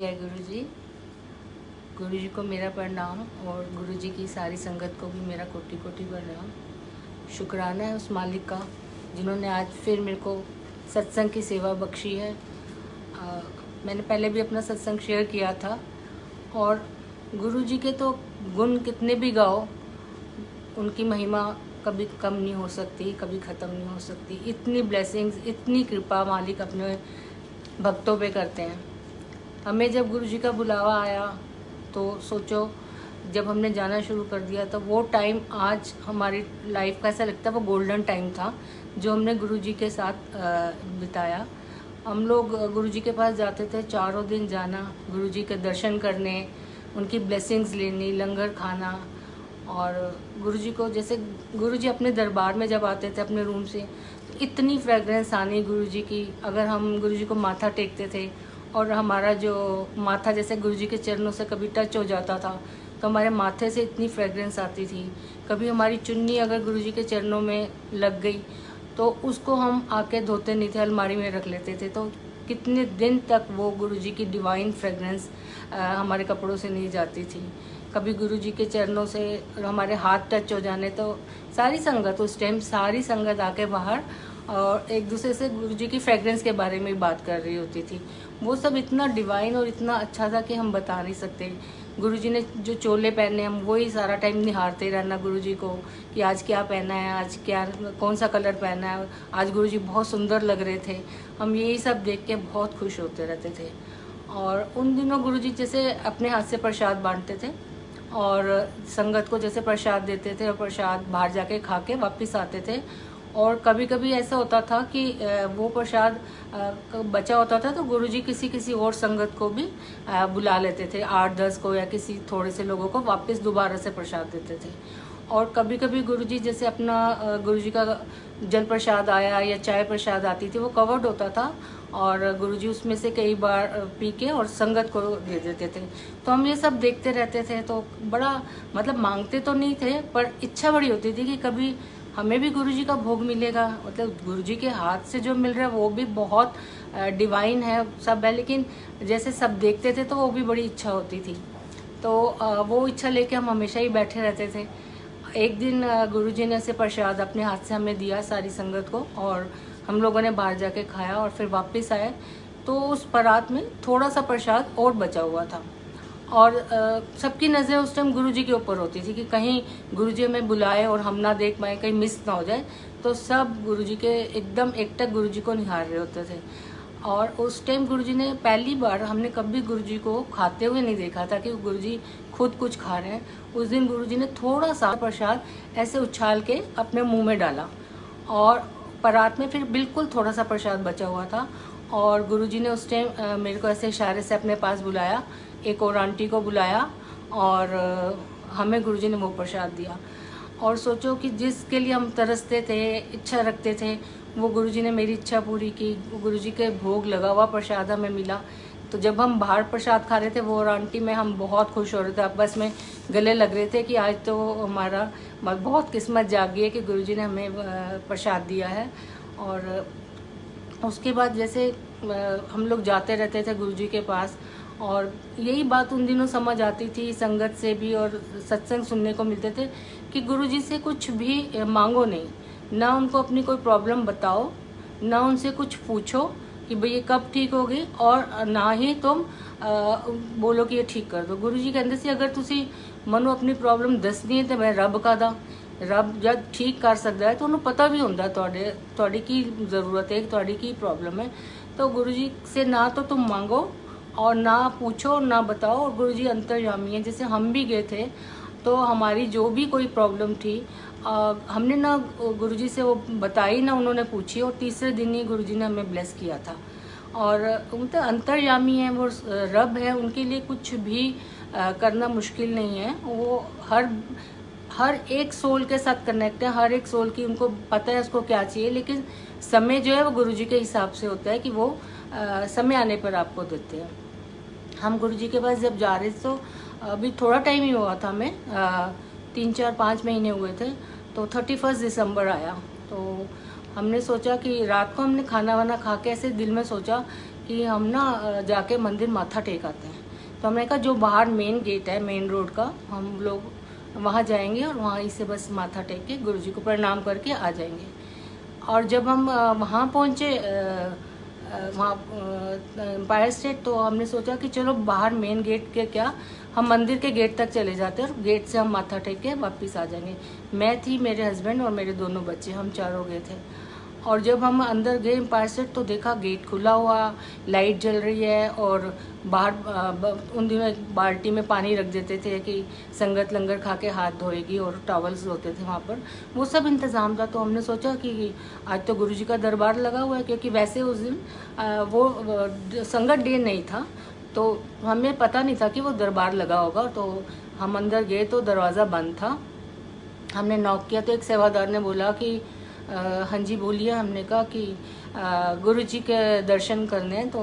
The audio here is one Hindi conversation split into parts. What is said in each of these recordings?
जय गुरु जी को मेरा प्रणाम और गुरु जी की सारी संगत को भी मेरा कोटि कोटि प्रणाम। शुक्राना है उस मालिक का जिन्होंने आज फिर मेरे को सत्संग की सेवा बख्शी है। मैंने पहले भी अपना सत्संग शेयर किया था और गुरु जी के तो गुण कितने भी गाओ उनकी महिमा कभी कम नहीं हो सकती, कभी ख़त्म नहीं हो सकती। इतनी ब्लेसिंग्स, इतनी कृपा मालिक अपने भक्तों पे करते हैं। हमें जब गुरु जी का बुलावा आया तो सोचो, जब हमने जाना शुरू कर दिया तो वो टाइम आज हमारी लाइफ का ऐसा लगता है वो गोल्डन टाइम था जो हमने गुरु जी के साथ बिताया। हम लोग गुरु जी के पास जाते थे, चारों दिन जाना, गुरु जी के दर्शन करने, उनकी ब्लेसिंग्स लेनी, लंगर खाना। और गुरु जी को जैसे गुरु जी अपने दरबार में जब आते थे अपने रूम से तो इतनी फ्रेगरेंस आनी गुरु जी की। अगर हम गुरु जी को माथा टेकते थे और हमारा जो माथा जैसे गुरु जी के चरणों से कभी टच हो जाता था तो हमारे माथे से इतनी फ्रेगरेंस आती थी। कभी हमारी चुन्नी अगर गुरु जी के चरणों में लग गई तो उसको हम आके धोते नहीं थे, अलमारी में रख लेते थे। तो कितने दिन तक वो गुरु जी की डिवाइन फ्रेगरेंस हमारे कपड़ों से नहीं जाती थी। कभी गुरु जी के चरणों से हमारे हाथ टच हो जाने तो सारी संगत, उस टाइम सारी संगत आके बाहर और एक दूसरे से गुरु जी की फ्रेगरेंस के बारे में बात कर रही होती थी। वो सब इतना डिवाइन और इतना अच्छा था कि हम बता नहीं सकते। गुरु जी ने जो चोले पहने हम वही सारा टाइम निहारते रहना गुरु जी को कि आज क्या पहना है, आज क्या कौन सा कलर पहना है, आज गुरु जी बहुत सुंदर लग रहे थे। हम यही सब देख के बहुत खुश होते रहते थे। और उन दिनों गुरु जी जैसे अपने हाथ से प्रसाद बांटते थे और संगत को जैसे प्रसाद देते थे और प्रसाद बाहर जाके खा के वापस आते थे। और कभी कभी ऐसा होता था कि वो प्रसाद बचा होता था तो गुरुजी किसी किसी और संगत को भी बुला लेते थे, 8-10 को या किसी थोड़े से लोगों को वापस दोबारा से प्रसाद देते थे। और कभी कभी गुरुजी जैसे अपना गुरुजी का जल प्रसाद आया या चाय प्रसाद आती थी वो कवर्ड होता था और गुरुजी उसमें से कई बार पी के और संगत को दे देते थे। तो हम ये सब देखते रहते थे तो बड़ा मतलब मांगते तो नहीं थे पर इच्छा बड़ी होती थी कि कभी हमें भी गुरुजी का भोग मिलेगा। मतलब गुरुजी के हाथ से जो मिल रहा है वो भी बहुत डिवाइन है सब है, लेकिन जैसे सब देखते थे तो वो भी बड़ी इच्छा होती थी। तो वो इच्छा लेके हम हमेशा ही बैठे रहते थे। एक दिन गुरुजी ने ऐसे प्रसाद अपने हाथ से हमें दिया सारी संगत को और हम लोगों ने बाहर जाके खाया और फिर वापस आए तो उस परात में थोड़ा सा प्रसाद और बचा हुआ था। और सबकी नज़र उस टाइम गुरुजी के ऊपर होती थी कि कहीं गुरुजी हमें बुलाए और हम ना देख पाए, कहीं मिस ना हो जाए। तो सब गुरुजी के एकदम एकटक गुरुजी को निहार रहे होते थे। और उस टाइम गुरुजी ने पहली बार, हमने कभी गुरुजी को खाते हुए नहीं देखा था कि गुरुजी खुद कुछ खा रहे हैं। उस दिन गुरुजी ने थोड़ा सा प्रसाद ऐसे उछाल के अपने मुंह में डाला और परात में फिर बिल्कुल थोड़ा सा प्रसाद बचा हुआ था। और गुरुजी ने उस टाइम मेरे को ऐसे इशारे से अपने पास बुलाया, एक और आंटी को बुलाया और हमें गुरुजी ने वो प्रसाद दिया। और सोचो कि जिसके लिए हम तरसते थे, इच्छा रखते थे, वो गुरुजी ने मेरी इच्छा पूरी की। गुरुजी के भोग लगा हुआ प्रसाद हमें मिला। तो जब हम बाहर प्रसाद खा रहे थे वो और आंटी में हम बहुत खुश हो रहे थे, आपस में गले लग रहे थे कि आज तो हमारा बहुत किस्मत जागी है कि गुरुजी ने हमें प्रसाद दिया है। और उसके बाद जैसे हम लोग जाते रहते थे गुरुजी के पास और यही बात उन दिनों समझ आती थी संगत से भी और सत्संग सुनने को मिलते थे कि गुरुजी से कुछ भी मांगो नहीं, ना उनको अपनी कोई प्रॉब्लम बताओ, ना उनसे कुछ पूछो कि भाई ये कब ठीक होगी, और ना ही तुम बोलो कि ये ठीक कर दो। गुरुजी कहते सी अगर तुसी मनो अपनी प्रॉब्लम दसनी है तो मैं रब का दा, रब जब ठीक कर सकता है तो उन्हें पता भी होंगे ਤੁਹਾਡੀ की ज़रूरत है, ਤੁਹਾਡੀ की प्रॉब्लम है। तो गुरुजी से ना तो तुम मांगो और ना पूछो ना बताओ। और गुरुजी अंतर्यामी है। जैसे हम भी गए थे तो हमारी जो भी कोई प्रॉब्लम थी हमने ना गुरुजी से वो बताई ना उन्होंने पूछी और तीसरे दिन ही गुरुजी ने हमें ब्लेस किया था। और मतलब अंतर्यामी है, वो रब है, उनके लिए कुछ भी करना मुश्किल नहीं है। वो हर एक सोल के साथ कनेक्ट है, हर एक सोल की उनको पता है उसको क्या चाहिए, लेकिन समय जो है वो गुरुजी के हिसाब से होता है कि वो समय आने पर आपको देते हैं। हम गुरुजी के पास जब जा रहे थे तो अभी थोड़ा टाइम ही हुआ था, हमें 3-4-5 महीने हुए थे। तो 31 दिसंबर आया तो हमने सोचा कि रात को हमने खाना वाना खा के ऐसे दिल में सोचा कि हम ना जाके मंदिर माथा टेक आते हैं। तो हमने कहा जो बाहर मेन गेट है मेन रोड का, हम लोग वहाँ जाएंगे और वहाँ से बस माथा टेक के गुरुजी को प्रणाम करके आ जाएंगे। और जब हम वहाँ पहुँचे वहाँ एम्पायर स्टेट, तो हमने सोचा कि चलो बाहर मेन गेट के क्या, हम मंदिर के गेट तक चले जाते हैं और गेट से हम माथा टेक के वापस आ जाएंगे। मैं थी, मेरे हस्बैंड और मेरे दोनों बच्चे, हम चारों गए थे। और जब हम अंदर गए एम्पायर स्टेट तो देखा गेट खुला हुआ, लाइट जल रही है और बाहर उन दिनों एक बाल्टी में पानी रख देते थे कि संगत लंगर खा के हाथ धोएगी और टॉवल्स धोते थे वहाँ पर, वो सब इंतज़ाम था। तो हमने सोचा कि आज तो गुरुजी का दरबार लगा हुआ है, क्योंकि वैसे उस दिन वो संगत डे नहीं था, तो हमें पता नहीं था कि वो दरबार लगा होगा। तो हम अंदर गए तो दरवाज़ा बंद था। हमने नॉक किया तो एक सेवादार ने बोला कि हाँ जी बोलिए। हमने कहा कि गुरुजी के दर्शन करने हैं। तो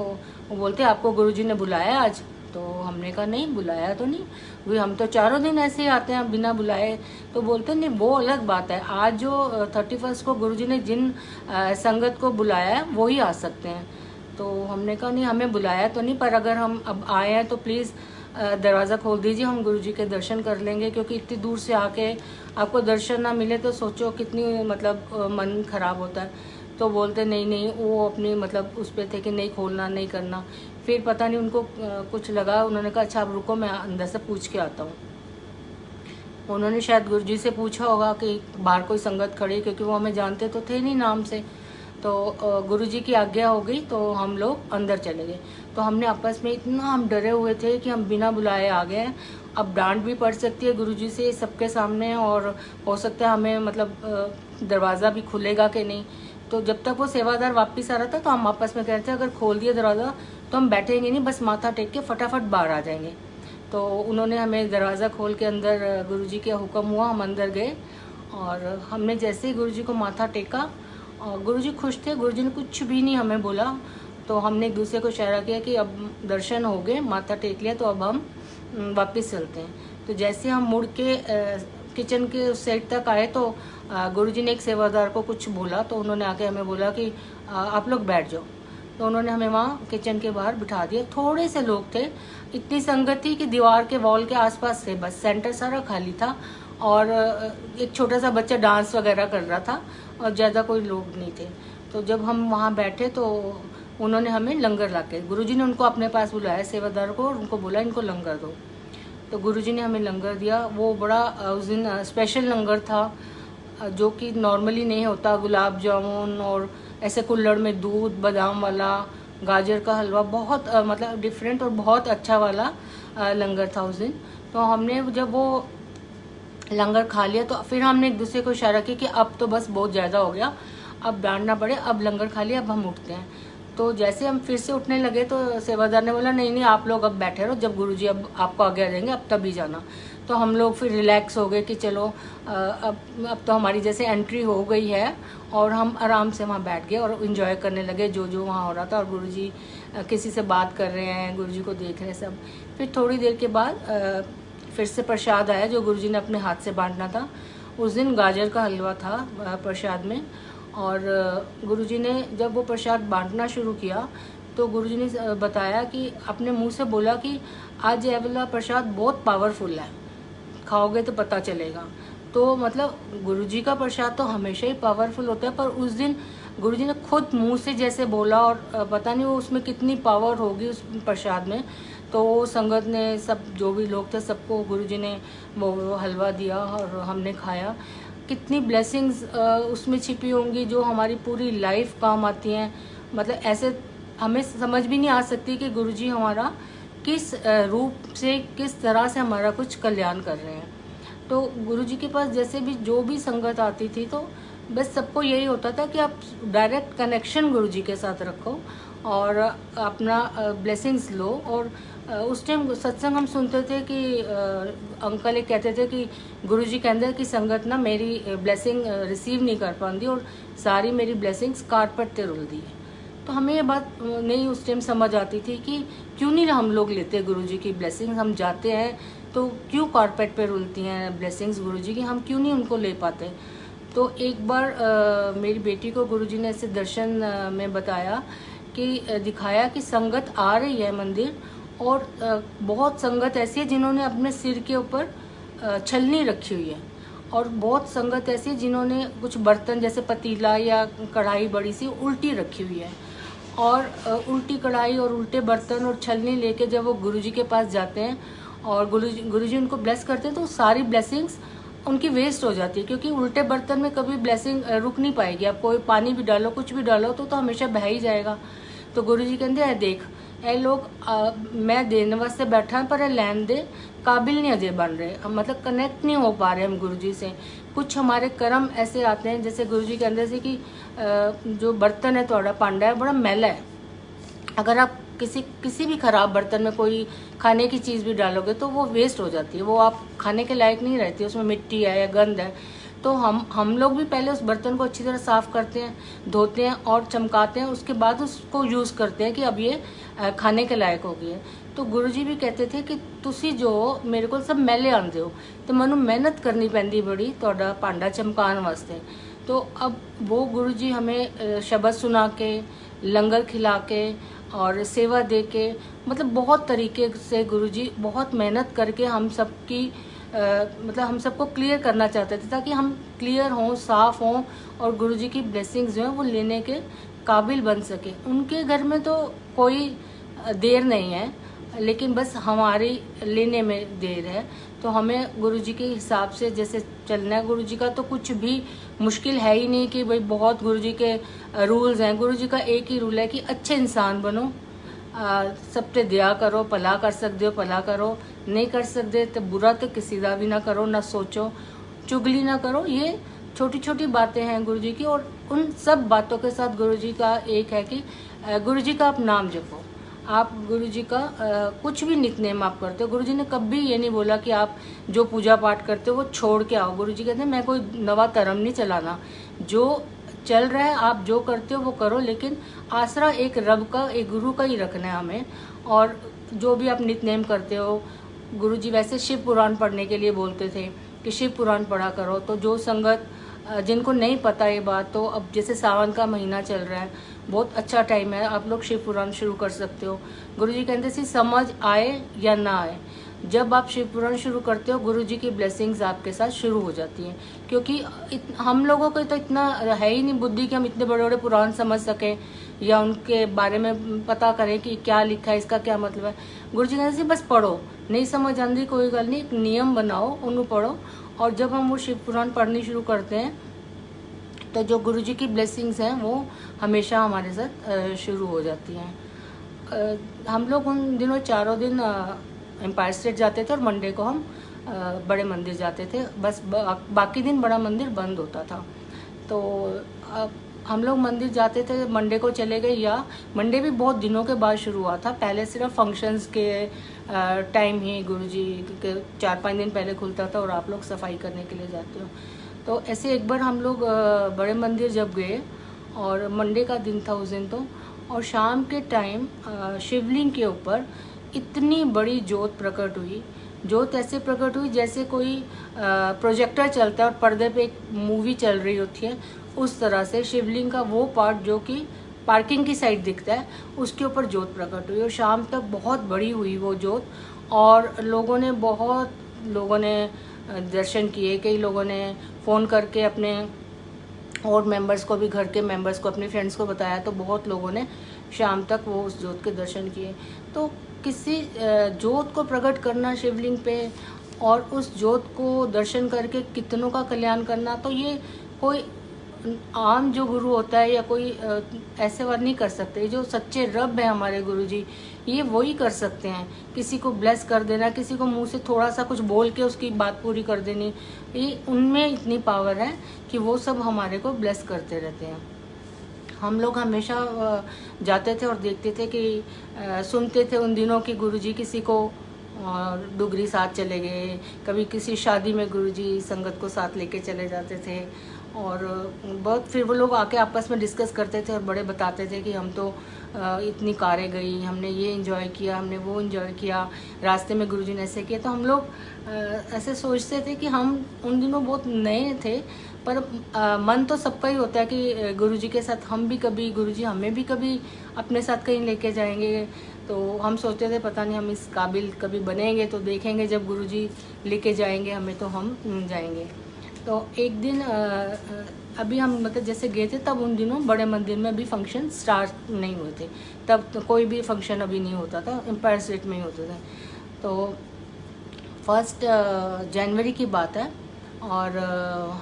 वो बोलते आपको गुरुजी ने बुलाया आज? तो हमने कहा नहीं, बुलाया तो नहीं, वही हम तो चारों दिन ऐसे ही आते हैं बिना बुलाए। तो बोलते नहीं, वो अलग बात है, आज जो 31 को गुरुजी ने जिन संगत को बुलाया है वो ही आ सकते हैं। तो हमने कहा नहीं, हमें बुलाया तो नहीं, पर अगर हम अब आए हैं तो प्लीज़ दरवाज़ा खोल दीजिए, हम गुरुजी के दर्शन कर लेंगे, क्योंकि इतनी दूर से आके आपको दर्शन ना मिले तो सोचो कितनी मतलब मन खराब होता है। तो बोलते नहीं नहीं, वो अपनी मतलब उस पर थे कि नहीं खोलना नहीं करना। फिर पता नहीं उनको कुछ लगा, उन्होंने कहा अच्छा आप रुको, मैं अंदर से पूछ के आता हूँ। उन्होंने शायद गुरुजी से पूछा होगा कि बाहर कोई संगत खड़ी, क्योंकि वो हमें जानते तो थे नहीं नाम से। तो गुरुजी की आज्ञा हो गई तो हम लोग अंदर चले गए। तो हमने आपस में इतना हम डरे हुए थे कि हम बिना बुलाए आ गए। अब डांट भी पड़ सकती है गुरुजी से सबके सामने, और हो सकता है हमें मतलब दरवाज़ा भी खुलेगा कि नहीं। तो जब तक वो सेवादार वापस आ रहा था तो हम आपस में कह रहे थे अगर खोल दिया दरवाज़ा तो हम बैठेंगे नहीं, बस माथा टेक के फटाफट बाहर आ जाएंगे। तो उन्होंने हमें दरवाज़ा खोल के अंदर, गुरुजी के हुक्म हुआ, हम अंदर गए। और हमने जैसे ही गुरुजी को माथा टेका और गुरुजी खुश थे, गुरुजी ने कुछ भी नहीं हमें बोला। तो हमने एक दूसरे को इशारा किया कि अब दर्शन हो गए, माथा टेक लिया, तो अब हम वापस चलते हैं। तो जैसे हम मुड़ के किचन के उस साइड तक आए तो गुरुजी ने एक सेवादार को कुछ बोला, तो उन्होंने आके हमें बोला कि आप लोग बैठ जाओ। तो उन्होंने हमें वहाँ किचन के बाहर बिठा दिया। थोड़े से लोग थे, इतनी संगत थी कि दीवार के वॉल के आसपास थे, बस सेंटर सारा खाली था। और एक छोटा सा बच्चा डांस वगैरह कर रहा था और ज़्यादा कोई लोग नहीं थे। तो जब हम वहाँ बैठे तो उन्होंने हमें लंगर ला के, गुरुजी ने उनको अपने पास बुलाया सेवादार को और उनको बोला इनको लंगर दो। तो गुरुजी ने हमें लंगर दिया। वो बड़ा उस दिन स्पेशल लंगर था जो कि नॉर्मली नहीं होता। गुलाब जामुन और ऐसे कुल्हड़ में दूध, बादाम वाला, गाजर का हलवा, बहुत मतलब डिफरेंट और बहुत अच्छा वाला लंगर था उस दिन। तो हमने जब वो लंगर खा लिया तो फिर हमने एक दूसरे को इशारा किया कि अब तो बस बहुत ज़्यादा हो गया, अब डांटना पड़े, अब लंगर खा लिया, अब हम उठते हैं। तो जैसे हम फिर से उठने लगे तो सेवादार ने बोला नहीं नहीं आप लोग अब बैठे रहो, जब गुरुजी अब आपको आज्ञा देंगे अब तभी जाना। तो हम लोग फिर रिलैक्स हो गए कि चलो अब तो हमारी जैसे एंट्री हो गई है, और हम आराम से वहाँ बैठ गए और इन्जॉय करने लगे जो जो वहाँ हो रहा था। और गुरुजी किसी से बात कर रहे हैं, गुरुजी को देख रहे हैं सब। फिर थोड़ी देर के बाद फिर से प्रसाद आया जो गुरुजी ने अपने हाथ से बांटना था। उस दिन गाजर का हलवा था प्रसाद में। और गुरुजी ने जब वो प्रसाद बांटना शुरू किया तो गुरुजी ने बताया कि अपने मुंह से बोला कि आज ये वाला प्रसाद बहुत पावरफुल है, खाओगे तो पता चलेगा। तो मतलब गुरुजी का प्रसाद तो हमेशा ही पावरफुल होता है, पर उस दिन गुरुजी ने खुद मुंह से जैसे बोला, और पता नहीं वो उसमें कितनी पावर होगी उस प्रसाद में। तो वो संगत ने सब जो भी लोग थे सबको गुरुजी ने वो हलवा दिया और हमने खाया। कितनी ब्लेसिंग्स उसमें छिपी होंगी जो हमारी पूरी लाइफ काम आती हैं। मतलब ऐसे हमें समझ भी नहीं आ सकती कि गुरुजी हमारा किस रूप से, किस तरह से हमारा कुछ कल्याण कर रहे हैं। तो गुरुजी के पास जैसे भी जो भी संगत आती थी तो बस सबको यही होता था कि आप डायरेक्ट कनेक्शन गुरुजी के साथ रखो और अपना ब्लेसिंग्स लो। और उस टाइम सत्संग हम सुनते थे कि अंकल एक कहते थे कि गुरुजी के अंदर की संगत ना मेरी ब्लेसिंग रिसीव नहीं कर पाती और सारी मेरी ब्लेसिंग्स कारपेट पे रुल दी है। तो हमें ये बात नहीं उस टाइम समझ आती थी कि क्यों नहीं हम लोग लेते गुरुजी की ब्लेसिंग्स। हम जाते हैं तो क्यों कारपेट पे रुलती हैं ब्लेसिंग्स गुरुजी की, हम क्यों नहीं उनको ले पाते। तो एक बार मेरी बेटी को गुरुजी ने ऐसे दर्शन में बताया कि दिखाया कि संगत आ रही है मंदिर, और बहुत संगत ऐसी है जिन्होंने अपने सिर के ऊपर छलनी रखी हुई है, और बहुत संगत ऐसी है जिन्होंने कुछ बर्तन जैसे पतीला या कढ़ाई बड़ी सी उल्टी रखी हुई है, और उल्टी कढ़ाई और उल्टे बर्तन और छलनी लेके जब वो गुरुजी के पास जाते हैं और गुरुजी उनको ब्लेस करते हैं, तो सारी ब्लेसिंग्स उनकी वेस्ट हो जाती है, क्योंकि उल्टे बर्तन में कभी ब्लेसिंग रुक नहीं पाएगी। आप कोई पानी भी डालो, कुछ भी डालो, तो हमेशा बह ही जाएगा। तो गुरुजी कहते हैं देख ए लोग मैं देने वास्ते बैठा पर लैन दे काबिल नहीं अजय बन रहे, मतलब कनेक्ट नहीं हो पा रहे हम गुरुजी से। कुछ हमारे कर्म ऐसे आते हैं, जैसे गुरुजी के अंदर से कि जो बर्तन है थोड़ा पांडा है बड़ा मैला है, अगर आप किसी भी खराब बर्तन में कोई खाने की चीज़ भी डालोगे तो वो वेस्ट हो जाती है, वो आप खाने के लायक नहीं रहती, उसमें मिट्टी है या गंद है। तो हम लोग भी पहले उस बर्तन को अच्छी तरह साफ़ करते हैं, धोते हैं और चमकाते हैं, उसके बाद उसको यूज़ करते हैं कि अब ये खाने के लायक हो गई है। तो गुरुजी भी कहते थे कि तुसी जो मेरे को सब मैले आंदे हो, तो मैनू मेहनत करनी पैंदी बड़ी तुहाडा भांडा चमकाने वास्ते। तो अब वो गुरुजी हमें शब्द सुना के, लंगर खिला के और सेवा दे के, मतलब बहुत तरीके से गुरुजी बहुत मेहनत करके हम सबकी मतलब हम सबको क्लियर करना चाहते थे, ताकि हम क्लियर हों, साफ़ हों और गुरुजी की ब्लेसिंग्स जो हैं वो लेने के काबिल बन सके। उनके घर में तो कोई देर नहीं है, लेकिन बस हमारी लेने में देर है। तो हमें गुरुजी के हिसाब से जैसे चलना है। गुरुजी का तो कुछ भी मुश्किल है ही नहीं कि भाई बहुत गुरुजी के रूल्स हैं। गुरुजी का एक ही रूल है कि अच्छे इंसान बनो, सब पे दया करो, भला कर सकते हो भला करो, नहीं कर सकते तो बुरा तो किसी का भी ना करो, ना सोचो, चुगली ना करो। ये छोटी छोटी बातें हैं गुरुजी की, और उन सब बातों के साथ गुरुजी का एक है कि गुरुजी का आप नाम जपो। आप गुरुजी का कुछ भी नितनेम आप करते हो, गुरुजी ने कभी ये नहीं बोला कि आप जो पूजा पाठ करते हो वो छोड़ के आओ। गुरुजी कहते हैं मैं कोई नवा धर्म नहीं चलाना, जो चल रहा है आप जो करते हो वो करो, लेकिन आसरा एक रब का, एक गुरु का ही रखना है हमें। और जो भी आप नितनेम करते हो, गुरुजी वैसे शिव पुराण पढ़ने के लिए बोलते थे कि शिव पुराण पढ़ा करो। तो जो संगत जिनको नहीं पता ये बात, तो अब जैसे सावन का महीना चल रहा है, बहुत अच्छा टाइम है, आप लोग शिव पुराण शुरू कर सकते हो। गुरुजी कहते थे समझ आए या ना आए, जब आप शिव पुराण शुरू करते हो गुरुजी की ब्लेसिंग्स आपके साथ शुरू हो जाती हैं। क्योंकि हम लोगों को तो इतना है ही नहीं बुद्धि कि हम इतने बड़े बड़े पुराण समझ सकें या उनके बारे में पता करें कि क्या लिखा है, इसका क्या मतलब है। गुरुजी कहते थे बस पढ़ो, नहीं समझ आती कोई गल नहीं, एक नियम बनाओ, उन्हें पढ़ो। और जब हम वो शिव पुराण पढ़नी शुरू करते हैं तो जो गुरुजी की ब्लेसिंग्स हैं वो हमेशा हमारे साथ शुरू हो जाती हैं। हम लोग उन दिनों चारों दिन एम्पायर स्टेट जाते थे और मंडे को हम बड़े मंदिर जाते थे, बस बाकी दिन बड़ा मंदिर बंद होता था। तो हम लोग मंदिर जाते थे, मंडे को चले गए, या मंडे भी बहुत दिनों के बाद शुरू हुआ था। पहले सिर्फ फंक्शंस के टाइम ही गुरुजी के 4-5 दिन पहले खुलता था और आप लोग सफाई करने के लिए जाते हो। तो ऐसे एक बार हम लोग बड़े मंदिर जब गए, और मंडे का दिन था उस दिन तो, और शाम के टाइम शिवलिंग के ऊपर इतनी बड़ी जोत प्रकट हुई। जोत ऐसे प्रकट हुई जैसे कोई प्रोजेक्टर चलता है और पर्दे पे एक मूवी चल रही होती है, उस तरह से शिवलिंग का वो पार्ट जो कि पार्किंग की साइड दिखता है, उसके ऊपर जोत प्रकट हुई। और शाम तक बहुत बड़ी हुई वो जोत, और बहुत लोगों ने दर्शन किए। कई लोगों ने फ़ोन करके अपने और मेंबर्स को भी, घर के मेंबर्स को, अपने फ्रेंड्स को बताया, तो बहुत लोगों ने शाम तक वो उस जोत के दर्शन किए। तो किसी जोत को प्रकट करना शिवलिंग पे और उस जोत को दर्शन करके कितनों का कल्याण करना, तो ये कोई आम जो गुरु होता है या कोई ऐसे बात नहीं कर सकते। जो सच्चे रब है हमारे गुरुजी, ये वही कर सकते हैं। किसी को ब्लेस कर देना, किसी को मुंह से थोड़ा सा कुछ बोल के उसकी बात पूरी कर देनी, ये उनमें इतनी पावर है कि वो सब हमारे को ब्लेस करते रहते हैं। हम लोग हमेशा जाते थे और देखते थे कि सुनते थे उन दिनों की गुरुजी किसी को डुगरी साथ चले गए, कभी किसी शादी में गुरुजी संगत को साथ लेके चले जाते थे, और बहुत फिर वो लोग आके आपस में डिस्कस करते थे और बड़े बताते थे कि हम तो इतनी कारें गई, हमने ये एंजॉय किया, हमने वो एंजॉय किया, रास्ते में गुरुजी ने ऐसे किया। तो हम लोग ऐसे सोचते थे कि हम उन दिनों बहुत नए थे, पर मन तो सबका ही होता है कि गुरुजी के साथ हम भी कभी, गुरुजी हमें भी कभी अपने साथ कहीं लेके जाएंगे। तो हम सोचते थे पता नहीं हम इस काबिल कभी बनेंगे, तो देखेंगे जब गुरुजी लेके जाएंगे हमें तो हम जाएंगे। तो एक दिन अभी हम मतलब जैसे गए थे तब उन दिनों बड़े मंदिर में अभी फंक्शन स्टार्ट नहीं हुए थे, तब तो कोई भी फंक्शन अभी नहीं होता था, एम्पायर स्टेट में ही होते थे। तो 1 जनवरी की बात है और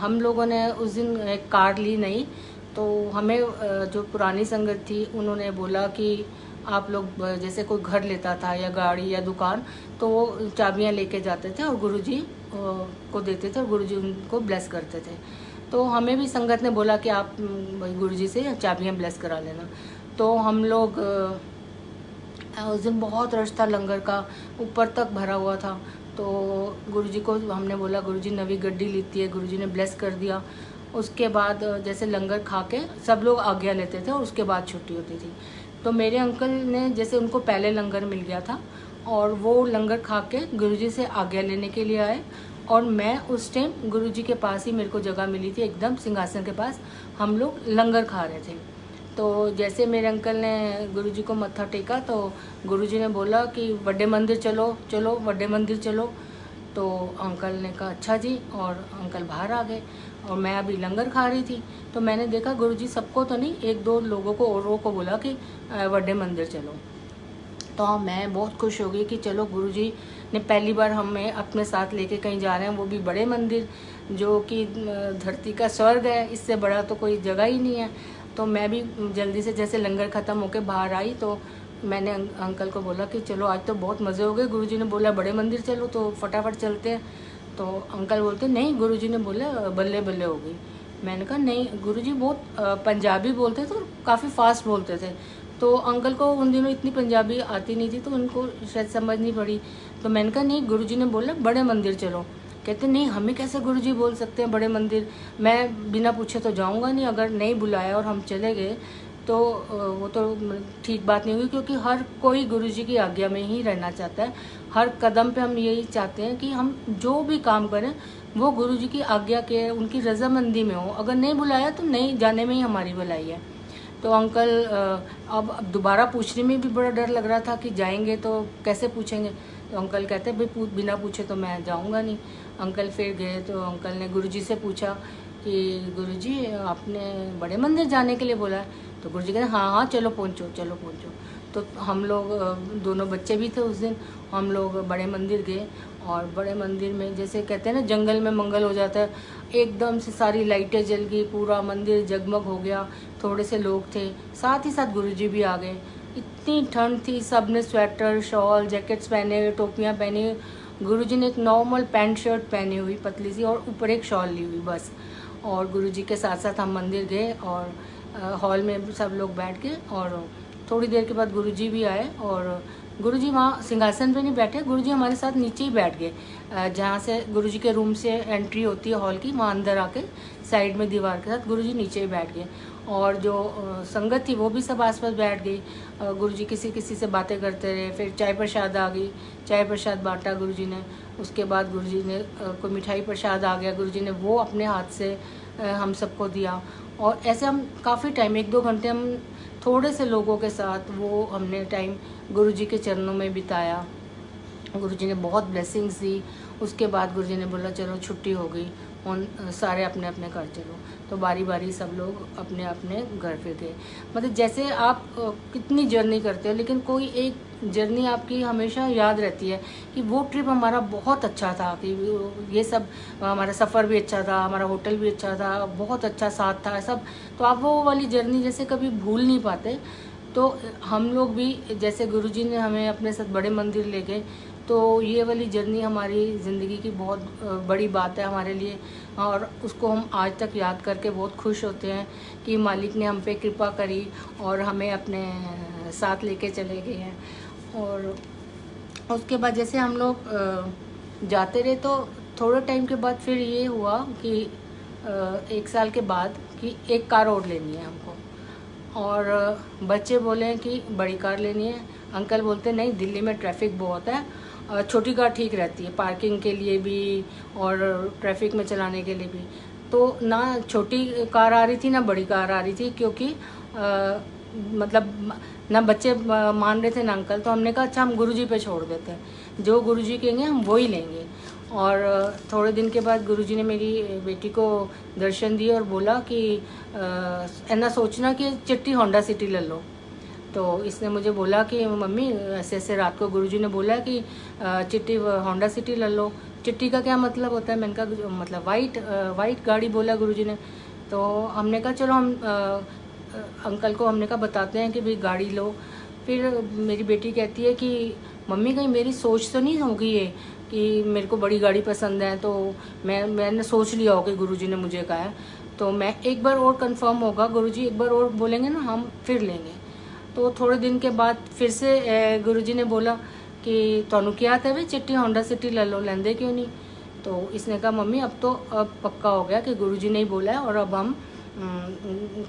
हम लोगों ने उस दिन एक कार ली नहीं, तो हमें जो पुरानी संगत थी उन्होंने बोला कि आप लोग जैसे कोई घर लेता था या गाड़ी या दुकान, तो वो चाबियां लेके जाते थे और गुरुजी को देते थे और गुरुजी उनको ब्लेस करते थे। तो हमें भी संगत ने बोला कि आप भाई गुरुजी से चाबियां ब्लेस करा लेना। तो हम लोग उस दिन बहुत रश था, लंगर का ऊपर तक भरा हुआ था। तो गुरुजी को हमने बोला गुरुजी नवी गड्डी लेती है, गुरुजी ने ब्लेस कर दिया। उसके बाद जैसे लंगर खा के सब लोग आज्ञा लेते थे और उसके बाद छुट्टी होती थी। तो मेरे अंकल ने जैसे उनको पहले लंगर मिल गया था और वो लंगर खा के गुरुजी से आज्ञा लेने के लिए आए, और मैं उस टाइम गुरुजी के पास ही मेरे को जगह मिली थी, एकदम सिंहासन के पास हम लोग लंगर खा रहे थे। तो जैसे मेरे अंकल ने गुरुजी को मत्था टेका तो गुरुजी ने बोला कि बड़े मंदिर चलो चलो, बड़े मंदिर चलो। तो अंकल ने कहा अच्छा जी, और अंकल बाहर आ गए और मैं अभी लंगर खा रही थी। तो मैंने देखा गुरुजी सबको तो नहीं, 1-2 लोगों को औरों को बोला कि बड़े मंदिर चलो। तो मैं बहुत खुश हो गई कि चलो गुरुजी ने पहली बार हमें अपने साथ लेके कहीं जा रहे हैं, वो भी बड़े मंदिर जो कि धरती का स्वर्ग है, इससे बड़ा तो कोई जगह ही नहीं है। तो मैं भी जल्दी से जैसे लंगर ख़त्म होके बाहर आई तो मैंने अंकल को बोला कि चलो आज तो बहुत मज़े हो गए, गुरुजी ने बोला बड़े मंदिर चलो तो फटाफट चलते हैं। तो अंकल बोलते नहीं, गुरुजी ने बोला बल्ले बल्ले हो गई। मैंने कहा नहीं, गुरुजी बहुत पंजाबी बोलते थे और काफ़ी फास्ट बोलते थे। तो अंकल को उन दिनों इतनी पंजाबी आती नहीं थी तो उनको शायद समझ नहीं पड़ी। तो मैंने कहा नहीं, गुरुजी ने बोला बड़े मंदिर चलो। कहते नहीं, हमें कैसे गुरुजी बोल सकते हैं बड़े मंदिर, मैं बिना पूछे तो जाऊंगा नहीं, अगर नहीं बुलाया और हम चले गए तो वो तो ठीक बात नहीं हुई, क्योंकि हर कोई गुरुजी की आज्ञा में ही रहना चाहता है। हर कदम पे हम यही चाहते हैं कि हम जो भी काम करें वो गुरुजी की आज्ञा के, उनकी रजामंदी में हो। अगर नहीं बुलाया तो नहीं जाने में ही हमारी भलाई है। तो अंकल अब दोबारा पूछने में भी बड़ा डर लग रहा था कि जाएंगे तो कैसे पूछेंगे। तो अंकल कहते भाई बिना पूछे तो मैं जाऊंगा नहीं। अंकल फिर गए तो अंकल ने गुरुजी से पूछा कि गुरुजी आपने बड़े मंदिर जाने के लिए बोला है। तो गुरुजी कहते हाँ हाँ चलो पहुँचो चलो पहुँचो। तो हम लोग दोनों बच्चे भी थे उस दिन, हम लोग बड़े मंदिर गए। और बड़े मंदिर में जैसे कहते हैं ना जंगल में मंगल हो जाता है, एकदम से सारी लाइटें जल गई, पूरा मंदिर जगमग हो गया। थोड़े से लोग थे, साथ ही साथ गुरुजी भी आ गए। इतनी ठंड थी, सब ने स्वेटर शॉल जैकेट्स पहने, टोपियाँ पहनी। गुरुजी ने एक नॉर्मल पैंट शर्ट पहनी हुई पतली सी और ऊपर एक शॉल ली हुई बस। और गुरुजी के साथ साथ हम मंदिर गए और हॉल में सब लोग बैठ गए। और थोड़ी देर के बाद गुरुजी भी आए और गुरुजी वहाँ सिंहासन पे नहीं बैठे, गुरुजी हमारे साथ नीचे ही बैठ गए। जहाँ से गुरुजी के रूम से एंट्री होती है हॉल की, वहाँ अंदर आके साइड में दीवार के साथ गुरुजी नीचे ही बैठ गए। और जो संगत थी वो भी सब आसपास बैठ गई। गुरुजी किसी किसी से बातें करते रहे। फिर चाय प्रसाद आ गई, चाय प्रसाद बांटा गुरुजी ने। उसके बाद गुरुजी ने कोई मिठाई प्रसाद आ गया, गुरुजी ने वो अपने हाथ से हम सबको दिया। और ऐसे हम काफ़ी टाइम 1-2 घंटे हम थोड़े से लोगों के साथ वो हमने टाइम गुरुजी के चरणों में बिताया। गुरुजी ने बहुत ब्लेसिंग्स दी। उसके बाद गुरुजी ने बोला चलो छुट्टी हो गई, उन सारे अपने अपने घर चलो। तो बारी बारी सब लोग अपने अपने घर पे गए। मतलब जैसे आप कितनी जर्नी करते हो लेकिन कोई एक जर्नी आपकी हमेशा याद रहती है कि वो ट्रिप हमारा बहुत अच्छा था, कि ये सब हमारा सफ़र भी अच्छा था, हमारा होटल भी अच्छा था, बहुत अच्छा साथ था सब। तो आप वो वाली जर्नी जैसे कभी भूल नहीं पाते। तो हम लोग भी जैसे गुरुजी ने हमें अपने साथ बड़े मंदिर ले गए, तो ये वाली जर्नी हमारी ज़िंदगी की बहुत बड़ी बात है हमारे लिए। और उसको हम आज तक याद करके बहुत खुश होते हैं कि मालिक ने हम पे कृपा करी और हमें अपने साथ लेके चले गए हैं। और उसके बाद जैसे हम लोग जाते रहे तो थोड़े टाइम के बाद फिर ये हुआ कि 1 साल के बाद कि एक कार और लेनी है हमको, और बच्चे बोले कि बड़ी कार लेनी है। अंकल बोलते नहीं, दिल्ली में ट्रैफिक बहुत है, छोटी कार ठीक रहती है पार्किंग के लिए भी और ट्रैफिक में चलाने के लिए भी। तो ना छोटी कार आ रही थी ना बड़ी कार आ रही थी, क्योंकि मतलब ना बच्चे मान रहे थे ना अंकल। तो हमने कहा अच्छा हम गुरुजी पे छोड़ देते हैं, जो गुरुजी कहेंगे हम वो ही लेंगे। और थोड़े दिन के बाद गुरुजी ने मेरी बेटी को दर्शन दिए और बोला कि ऐसा सोचना कि चिट्टी होंडा सिटी ले लो। तो इसने मुझे बोला कि मम्मी ऐसे ऐसे रात को गुरुजी ने बोला कि चिट्टी होंडा सिटी ले लो। चिट्टी का क्या मतलब होता है? मैंने कहा मतलब वाइट गाड़ी बोला गुरुजी ने। तो हमने कहा चलो हम अंकल को हमने कहा बताते हैं कि भाई गाड़ी लो। फिर मेरी बेटी कहती है कि मम्मी कहीं मेरी सोच तो नहीं होगी ये कि मेरे को बड़ी गाड़ी पसंद है, तो मैंने सोच लिया हो कि गुरुजी ने मुझे कहा है, तो मैं एक बार और कंफर्म होगा, गुरुजी एक बार और बोलेंगे ना हम फिर लेंगे। तो थोड़े दिन के बाद फिर से गुरुजी ने बोला कि तुहानू क्या था भाई चिट्टी होंडा सिटी ले लो, लेंदे क्यों नहीं? तो इसने कहा मम्मी अब पक्का हो गया कि गुरुजी ने ही बोला है और अब हम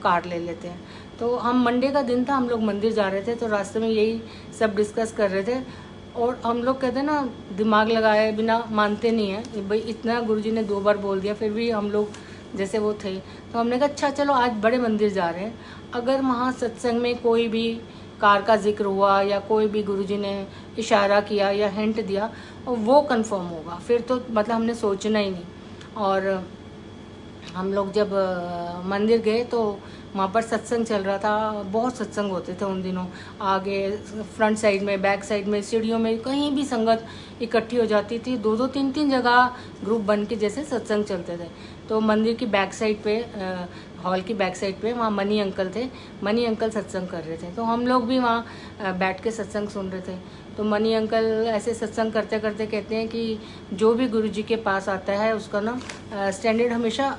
कार ले लेते हैं। तो हम मंडे का दिन था, हम लोग मंदिर जा रहे थे, तो रास्ते में यही सब डिस्कस कर रहे थे। और हम लोग कहते हैं ना दिमाग लगाए बिना मानते नहीं है भाई, इतना गुरुजी ने 2 बार बोल दिया फिर भी हम लोग जैसे वो थे। तो हमने कहा अच्छा चलो आज बड़े मंदिर जा रहे हैं, अगर वहाँ सत्संग में कोई भी कार का जिक्र हुआ या कोई भी गुरुजी ने इशारा किया या हिंट दिया और वो कंफर्म होगा, फिर तो मतलब हमने सोचना ही नहीं। और हम लोग जब मंदिर गए तो वहाँ पर सत्संग चल रहा था, बहुत सत्संग होते थे उन दिनों। आगे फ्रंट साइड में, बैक साइड में, सीढ़ियों में, कहीं भी संगत इकट्ठी हो जाती थी। 2-2 3-3 जगह ग्रुप बन के जैसे सत्संग चलते थे। तो मंदिर की बैक साइड पे, हॉल की बैक साइड पे वहाँ मनी अंकल थे, मनी अंकल सत्संग कर रहे थे। तो हम लोग भी वहाँ बैठ के सत्संग सुन रहे थे। तो मनी अंकल ऐसे सत्संग करते करते कहते हैं कि जो भी गुरुजी के पास आता है उसका ना स्टैंडर्ड हमेशा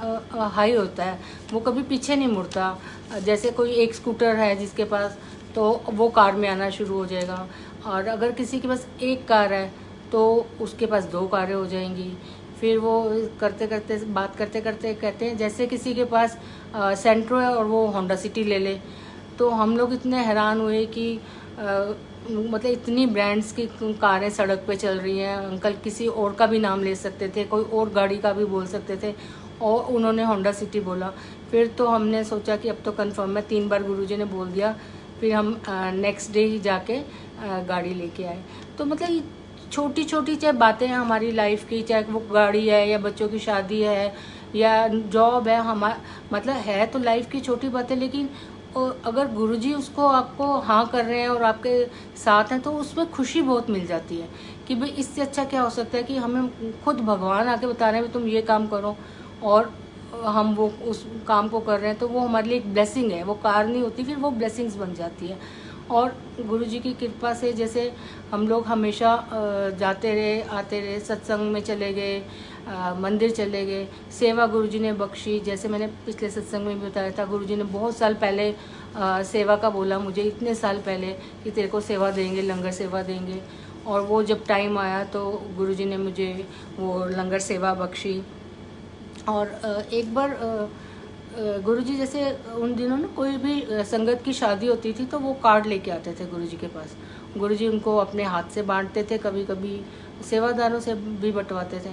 हाई होता है, वो कभी पीछे नहीं मुड़ता। जैसे कोई एक स्कूटर है जिसके पास, तो वो कार में आना शुरू हो जाएगा, और अगर किसी के पास एक कार है तो उसके पास 2 कारें हो जाएंगी। फिर वो करते करते बात करते करते कहते हैं जैसे किसी के पास सेंट्रो है और वो होंडा सिटी ले ले। तो हम लोग इतने हैरान हुए कि मतलब इतनी ब्रांड्स की कारें सड़क पे चल रही हैं। अंकल किसी और का भी नाम ले सकते थे, कोई और गाड़ी का भी बोल सकते थे, और उन्होंने होंडा सिटी बोला। फिर तो हमने सोचा कि अब तो कंफर्म है, 3 बार गुरुजी ने बोल दिया। फिर हम नेक्स्ट डे ही जाके गाड़ी लेके आए। तो मतलब छोटी छोटी चाहे बातें हैं हमारी लाइफ की, चाहे वो गाड़ी है या बच्चों की शादी है या जॉब है, हमारा मतलब है तो लाइफ की छोटी बातें, लेकिन अगर गुरुजी उसको आपको हाँ कर रहे हैं और आपके साथ हैं तो उसमें खुशी बहुत मिल जाती है कि भाई इससे अच्छा क्या हो सकता है कि हमें खुद भगवान आके बता रहे हैं तुम ये काम करो और हम वो उस काम को कर रहे हैं, तो वो हमारे लिए एक ब्लेसिंग है। वो कार नहीं होती, फिर वो ब्लेसिंग्स बन जाती है। और गुरुजी की कृपा से जैसे हम लोग हमेशा जाते रहे, आते रहे, सत्संग में चले गए, मंदिर चले गए, सेवा गुरुजी ने बख्शी। जैसे मैंने पिछले सत्संग में भी बताया था, गुरुजी ने बहुत साल पहले सेवा का बोला मुझे, इतने साल पहले, कि तेरे को सेवा देंगे, लंगर सेवा देंगे। और वो जब टाइम आया तो गुरुजी ने मुझे वो लंगर सेवा बख्शी। और एक बार गुरुजी जैसे उन दिनों ना कोई भी संगत की शादी होती थी तो वो कार्ड लेके आते थे गुरुजी के पास। गुरुजी उनको अपने हाथ से बांटते थे, कभी कभी सेवादारों से भी बंटवाते थे।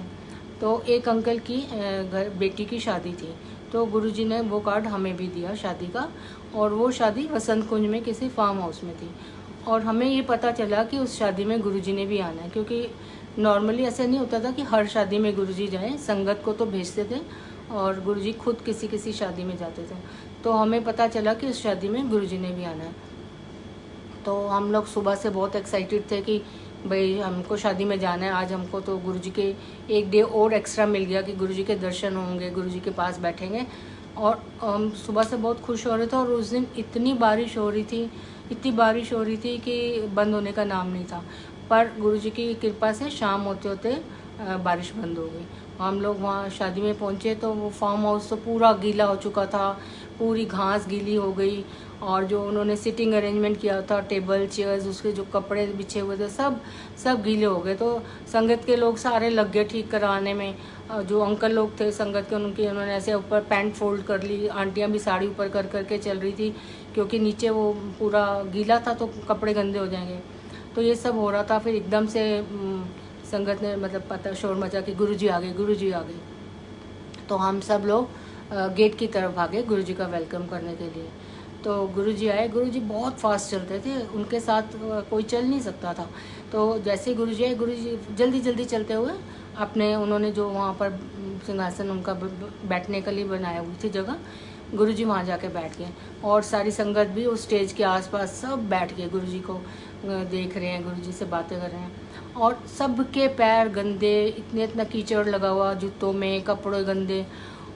तो एक अंकल की घर बेटी की शादी थी, तो गुरुजी ने वो कार्ड हमें भी दिया शादी का। और वो शादी वसंत कुंज में किसी फार्म हाउस में थी। और हमें ये पता चला कि उस शादी में गुरुजी ने भी आना है, क्योंकि नॉर्मली ऐसा नहीं होता था कि हर शादी में गुरुजी जाएं, संगत को तो भेजते थे और गुरुजी खुद किसी किसी शादी में जाते थे। तो हमें पता चला कि उस शादी में गुरुजी ने भी आना है। तो हम लोग सुबह से बहुत एक्साइटेड थे कि भाई हमको शादी में जाना है आज। हमको तो गुरुजी के एक डे और एक्स्ट्रा मिल गया कि गुरुजी के दर्शन होंगे, गुरुजी के पास बैठेंगे। और हम सुबह से बहुत खुश हो रहे थे। और उस दिन इतनी बारिश हो रही थी, इतनी बारिश हो रही थी कि बंद होने का नाम नहीं था। पर गुरुजी की कृपा से शाम होते होते बारिश बंद हो गई। हम लोग वहाँ शादी में पहुँचे तो वो फार्म हाउस तो पूरा गीला हो चुका था, पूरी घास गीली हो गई, और जो उन्होंने सिटिंग अरेंजमेंट किया था, टेबल चेयर्स, उसके जो कपड़े बिछे हुए थे, सब गीले हो गए। तो संगत के लोग सारे लग गए ठीक कराने में। जो अंकल लोग थे संगत के, उन्होंने ऐसे ऊपर पैंट फोल्ड कर ली, आंटियां भी साड़ी ऊपर कर करके चल रही थी, क्योंकि नीचे वो पूरा गीला था तो कपड़े गंदे हो जाएंगे। तो ये सब हो रहा था। फिर एकदम से संगत ने मतलब पता शोर मचा कि गुरुजी आ गए, गुरुजी आ गए। तो हम सब लोग गेट की तरफ भागे गुरुजी का वेलकम करने के लिए। तो गुरुजी आए। गुरुजी बहुत फास्ट चलते थे, उनके साथ कोई चल नहीं सकता था। तो जैसे ही गुरुजी आए, गुरुजी जल्दी जल्दी चलते हुए अपने, उन्होंने जो वहाँ पर सिंहासन उनका बैठने के लिए बनाया हुई थी जगह, गुरुजी वहाँ जाके बैठ गए। और सारी संगत भी उस स्टेज के आसपास सब बैठ गए, गुरुजी को देख रहे हैं, गुरुजी से बातें कर रहे हैं। और सबके पैर गंदे, इतना कीचड़ लगा हुआ जूतों में, कपड़े गंदे।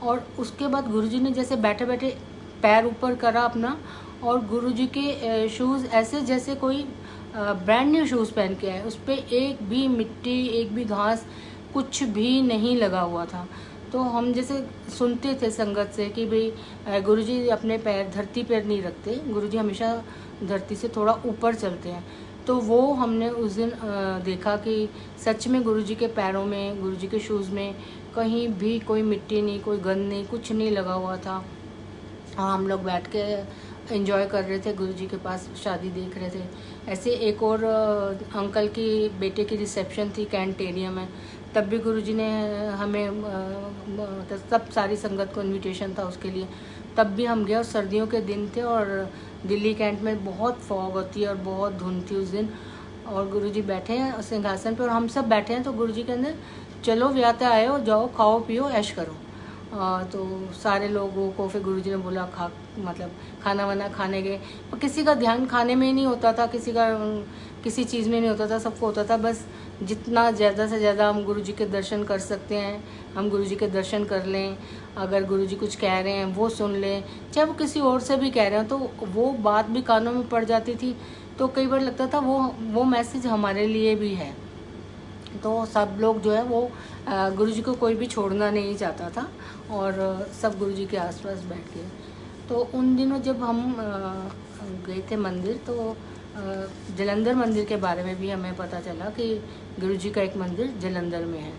और उसके बाद गुरुजी ने जैसे बैठे बैठे पैर ऊपर करा अपना, और गुरुजी के शूज़ ऐसे जैसे कोई ब्रांड न्यू शूज़ पहन के आए। उस पर एक भी मिट्टी, एक भी घास, कुछ भी नहीं लगा हुआ था। तो हम जैसे सुनते थे संगत से कि भाई गुरुजी अपने पैर धरती पर नहीं रखते, गुरुजी हमेशा धरती से थोड़ा ऊपर चलते हैं। तो वो हमने उस दिन देखा कि सच में गुरुजी के पैरों में, गुरुजी के शूज़ में कहीं भी कोई मिट्टी नहीं, कोई गंद नहीं, कुछ नहीं लगा हुआ था। हम लोग बैठ के एंजॉय कर रहे थे, गुरुजी के पास शादी देख रहे थे। ऐसे एक और अंकल की बेटे की रिसेप्शन थी कैंटेरियम में, तब भी गुरुजी ने हमें तब सारी संगत को इनविटेशन था उसके लिए, तब भी हम गए। और सर्दियों के दिन थे और दिल्ली कैंट में बहुत फॉग होती है और बहुत धुंध थी उस दिन। और गुरुजी बैठे हैं सिंहासन पर और हम सब बैठे हैं। तो गुरुजी के अंदर, चलो व्याते आए हो, जाओ खाओ पियो ऐश करो। तो सारे लोगों को फिर गुरुजी ने बोला मतलब खाना वाना खाने गए। और किसी का ध्यान खाने में ही नहीं होता था, किसी का किसी चीज़ में नहीं होता था, सबको होता था बस जितना ज़्यादा से ज़्यादा हम गुरुजी के दर्शन कर सकते हैं, हम गुरुजी के दर्शन कर लें। अगर गुरुजी कुछ कह रहे हैं वो सुन लें, चाहे वो किसी और से भी कह रहे हैं तो वो बात भी कानों में पड़ जाती थी। तो कई बार लगता था वो मैसेज हमारे लिए भी है। तो सब लोग जो है वो गुरुजी को कोई भी छोड़ना नहीं चाहता था और सब गुरुजी के आसपास बैठ गए। तो उन दिनों जब हम गए थे मंदिर, तो जलंधर मंदिर के बारे में भी हमें पता चला कि गुरुजी का एक मंदिर जलंधर में है।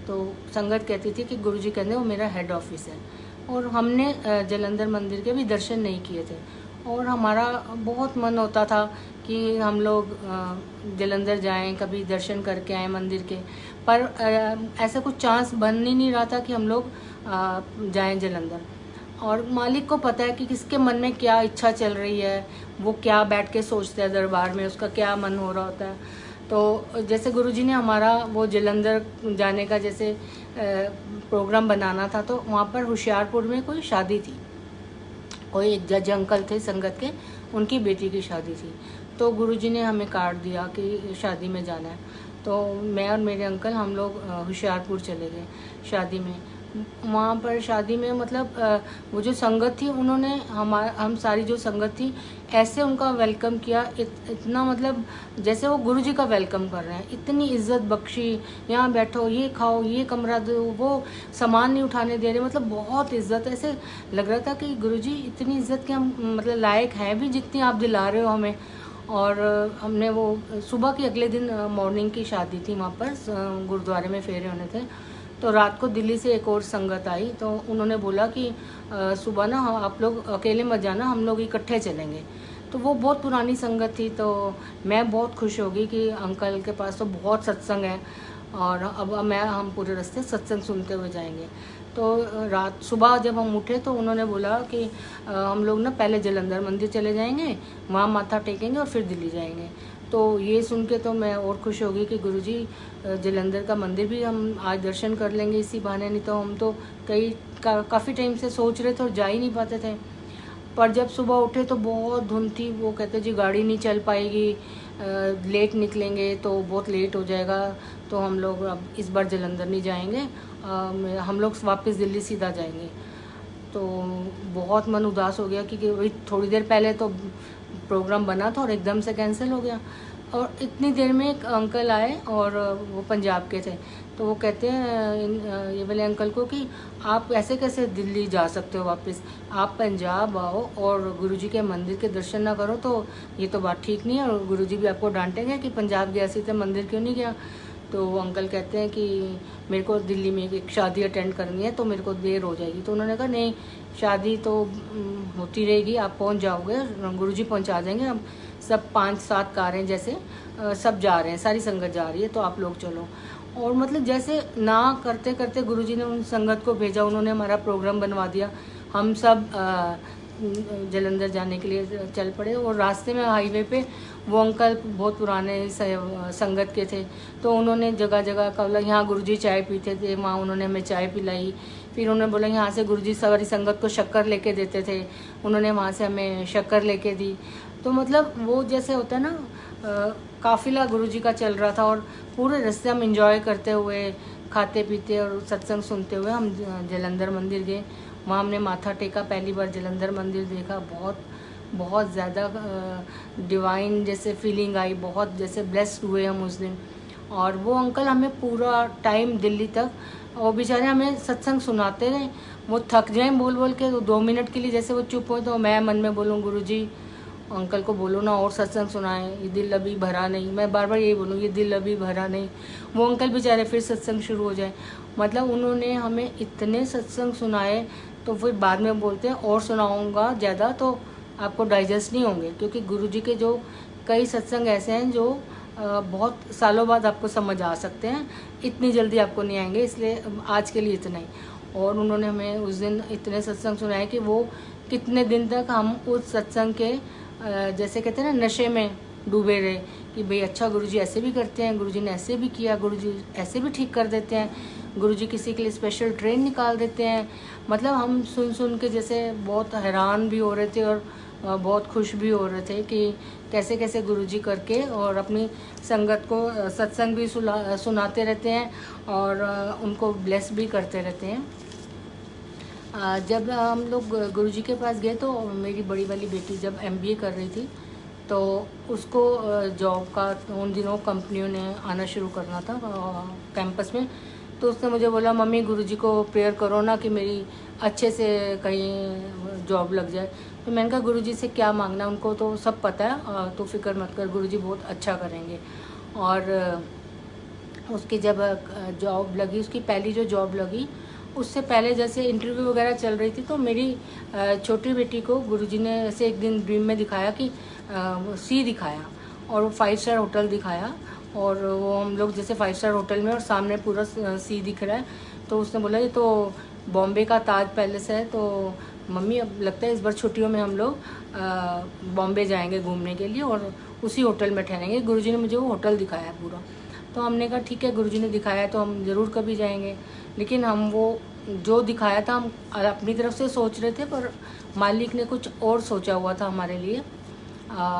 तो संगत कहती थी कि गुरुजी कहते वो मेरा हेड ऑफिस है। और हमने जलंधर मंदिर के भी दर्शन नहीं किए थे और हमारा बहुत मन होता था कि हम लोग जलंधर जाएं, कभी दर्शन करके आएँ मंदिर के। पर ऐसा कुछ चांस बन ही नहीं रहा था कि हम लोग जाएं जलंधर। और मालिक को पता है कि किसके मन में क्या इच्छा चल रही है, वो क्या बैठ के सोचता है दरबार में, उसका क्या मन हो रहा होता है। तो जैसे गुरुजी ने हमारा वो जलंधर जाने का जैसे प्रोग्राम बनाना था, तो वहाँ पर होशियारपुर में कोई शादी थी, कोई एक जज अंकल थे संगत के, उनकी बेटी की शादी थी। तो गुरुजी ने हमें कार्ड दिया कि शादी में जाना है। तो मैं और मेरे अंकल हम लोग होशियारपुर चले गए शादी में। वहाँ पर शादी में मतलब वो जो संगत थी उन्होंने हम सारी जो संगत थी ऐसे उनका वेलकम किया, इतना मतलब जैसे वो गुरुजी का वेलकम कर रहे हैं, इतनी इज्जत बख्शी, यहाँ बैठो, ये खाओ, ये कमरा दो, वो सामान नहीं उठाने दे रहे, मतलब बहुत इज्जत। ऐसे लग रहा था कि गुरुजी इतनी इज्जत के हम मतलब लायक हैं भी जितनी आप दिला रहे हो हमें। और हमने वो सुबह की अगले दिन मॉर्निंग की शादी थी, वहाँ पर गुरुद्वारे में फेरे होने थे। तो रात को दिल्ली से एक और संगत आई, तो उन्होंने बोला कि सुबह ना आप लोग अकेले मत जाना, हम लोग इकट्ठे चलेंगे। तो वो बहुत पुरानी संगत थी, तो मैं बहुत खुश हो गई कि अंकल के पास तो बहुत सत्संग है और अब हम पूरे रास्ते सत्संग सुनते हुए जाएंगे। तो रात सुबह जब हम उठे तो उन्होंने बोला कि हम लोग ना पहले जलंधर मंदिर चले जाएंगे, वहाँ माथा टेकेंगे और फिर दिल्ली जाएंगे। तो ये सुन के तो मैं और खुश हो गई कि गुरुजी जलंधर का मंदिर भी हम आज दर्शन कर लेंगे इसी बहाने, नहीं तो हम तो काफ़ी टाइम से सोच रहे थे और जा ही नहीं पाते थे। पर जब सुबह उठे तो बहुत धुंध थी, वो कहते जी गाड़ी नहीं चल पाएगी, लेट निकलेंगे तो बहुत लेट हो जाएगा, तो हम लोग अब इस बार जलंधर नहीं जाएंगे, हम लोग वापस दिल्ली सीधा जाएंगे। तो बहुत मन उदास हो गया क्योंकि वही थोड़ी देर पहले तो प्रोग्राम बना था और एकदम से कैंसिल हो गया। और इतनी देर में एक अंकल आए और वो पंजाब के थे। तो वो कहते हैं ये वाले अंकल को कि आप ऐसे कैसे दिल्ली जा सकते हो वापस, आप पंजाब आओ और गुरुजी के मंदिर के दर्शन ना करो तो ये तो बात ठीक नहीं है, और गुरुजी भी आपको डांटेंगे कि पंजाब गया सी तो मंदिर क्यों नहीं गया। तो वो अंकल कहते हैं कि मेरे को दिल्ली में एक शादी अटेंड करनी है तो मेरे को देर हो जाएगी। तो उन्होंने कहा नहीं, शादी तो होती रहेगी, आप पहुंच जाओगे, गुरुजी पहुंचा देंगे। हम सब 5-7 कारें जैसे सब जा रहे हैं, सारी संगत जा रही है, तो आप लोग चलो। और मतलब जैसे ना करते करते गुरुजी ने उन संगत को भेजा, उन्होंने हमारा प्रोग्राम बनवा दिया। हम सब जलंधर जाने के लिए चल पड़े। और रास्ते में हाईवे पे वो अंकल बहुत पुराने संगत के थे, तो उन्होंने जगह जगह का बोला यहाँ गुरुजी चाय पीते थे, वहाँ उन्होंने हमें चाय पिलाई। फिर उन्होंने बोला यहाँ से गुरुजी सारी संगत को शक्कर लेके देते थे, उन्होंने वहाँ से हमें शक्कर लेके दी। तो मतलब वो जैसे होता है ना, काफिला गुरुजी का चल रहा था और पूरे रास्ते हम इंजॉय करते हुए, खाते पीते और सत्संग सुनते हुए हम जलंधर मंदिर गए। वहाँ हमने माथा टेका, पहली बार जलंधर मंदिर देखा। बहुत ज़्यादा डिवाइन जैसे फीलिंग आई, बहुत जैसे ब्लेस्ड हुए हम उस दिन। और वो अंकल हमें पूरा टाइम दिल्ली तक, और बेचारे हमें सत्संग सुनाते रहे। वो थक जाए बोल बोल के, 2 मिनट के लिए जैसे वो चुप हो तो मैं मन में बोलूँ गुरुजी अंकल को बोलो ना और सत्संग सुनाएं, ये दिल अभी भरा नहीं। मैं बार बार यही बोलूँ, ये दिल अभी भरा नहीं। वो अंकल बेचारे फिर सत्संग शुरू हो जाए। मतलब उन्होंने हमें इतने सत्संग सुनाए, तो फिर बाद में बोलते हैं और सुनाऊंगा ज़्यादा तो आपको डाइजेस्ट नहीं होंगे, क्योंकि गुरुजी के जो कई सत्संग ऐसे हैं जो बहुत सालों बाद आपको समझ आ सकते हैं, इतनी जल्दी आपको नहीं आएंगे, इसलिए आज के लिए इतना ही। और उन्होंने हमें उस दिन इतने सत्संग सुनाए कि वो कितने दिन तक हम उस सत्संग के जैसे कहते हैं ना नशे में डूबे रहे कि भाई अच्छा गुरुजी ऐसे भी करते हैं, गुरुजी ने ऐसे भी किया, गुरुजी ऐसे भी ठीक कर देते हैं, गुरुजी किसी के लिए स्पेशल ट्रेन निकाल देते हैं। मतलब हम सुन सुन के जैसे बहुत हैरान भी हो रहे थे और बहुत खुश भी हो रहे थे कि कैसे कैसे गुरुजी करके और अपनी संगत को सत्संग भी सुनाते रहते हैं और उनको ब्लेस भी करते रहते हैं। जब हम लोग गुरुजी के पास गए तो मेरी बड़ी वाली बेटी जब MBA कर रही थी, तो उसको जॉब का उन दिनों कंपनियों ने आना शुरू करना था कैंपस में। तो उसने मुझे बोला मम्मी गुरुजी को प्रेयर करो ना कि मेरी अच्छे से कहीं जॉब लग जाए। तो मैंने कहा गुरुजी से क्या मांगना, उनको तो सब पता है, तो फिक्र मत कर, गुरुजी बहुत अच्छा करेंगे। और उसकी जब जॉब लगी, उसकी पहली जो जॉब लगी, उससे पहले जैसे इंटरव्यू वगैरह चल रही थी, तो मेरी छोटी बेटी को गुरुजी ने ऐसे एक दिन ड्रीम में दिखाया कि सी दिखाया और वो 5 स्टार होटल दिखाया, और वो हम लोग जैसे 5 स्टार होटल में और सामने पूरा सी दिख रहा है। तो उसने बोला ये तो बॉम्बे का ताज पैलेस है, तो मम्मी अब लगता है इस बार छुट्टियों में हम लोग बॉम्बे जाएंगे घूमने के लिए और उसी होटल में ठहरेंगे। गुरुजी ने मुझे वो होटल दिखाया पूरा। तो हमने कहा ठीक है, गुरुजी ने दिखाया है तो हम ज़रूर कभी जाएंगे। लेकिन हम वो जो दिखाया था हम अपनी तरफ से सोच रहे थे, पर मालिक ने कुछ और सोचा हुआ था हमारे लिए।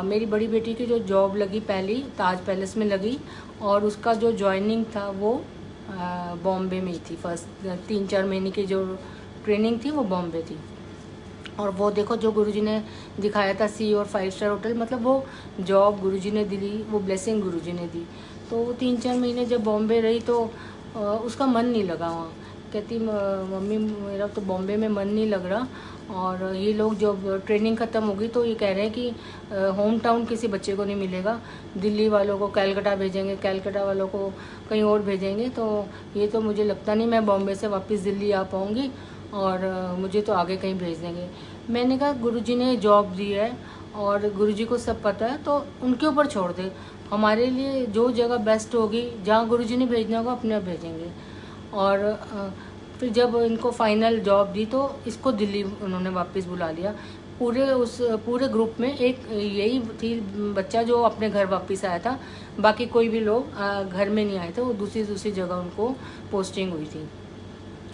मेरी बड़ी बेटी की जो जॉब लगी पहली ताज पैलेस में लगी, और उसका जो जॉइनिंग था वो बॉम्बे में ही थी। फर्स्ट 3-4 महीने की जो ट्रेनिंग थी वो बॉम्बे थी। और वो देखो जो गुरुजी ने दिखाया था सी और 5 स्टार होटल, मतलब वो जॉब गुरुजी ने दी, वो ब्लेसिंग गुरुजी ने दी। तो 3-4 महीने जब बॉम्बे रही तो उसका मन नहीं लगा वहाँ। कहती मम्मी मेरा तो बॉम्बे में मन नहीं लग रहा, और ये लोग जब ट्रेनिंग ख़त्म होगी तो ये कह रहे हैं कि होम टाउन किसी बच्चे को नहीं मिलेगा, दिल्ली वालों को कैलकाटा भेजेंगे, कैलकाटा वालों को कहीं और भेजेंगे। तो ये तो मुझे लगता नहीं मैं बॉम्बे से वापस दिल्ली आ पाऊँगी, और मुझे तो आगे कहीं भेज देंगे। मैंने कहा गुरुजी ने जॉब दी है और गुरुजी को सब पता है, तो उनके ऊपर छोड़ दे, हमारे लिए जो जगह बेस्ट होगी, जहाँ गुरुजी ने भेजना होगा अपने आप भेजेंगे। और फिर जब इनको फाइनल जॉब दी तो इसको दिल्ली उन्होंने वापस बुला लिया। पूरे ग्रुप में एक यही थी बच्चा जो अपने घर वापस आया था, बाकी कोई भी लोग घर में नहीं आए थे, वो दूसरी जगह उनको पोस्टिंग हुई थी।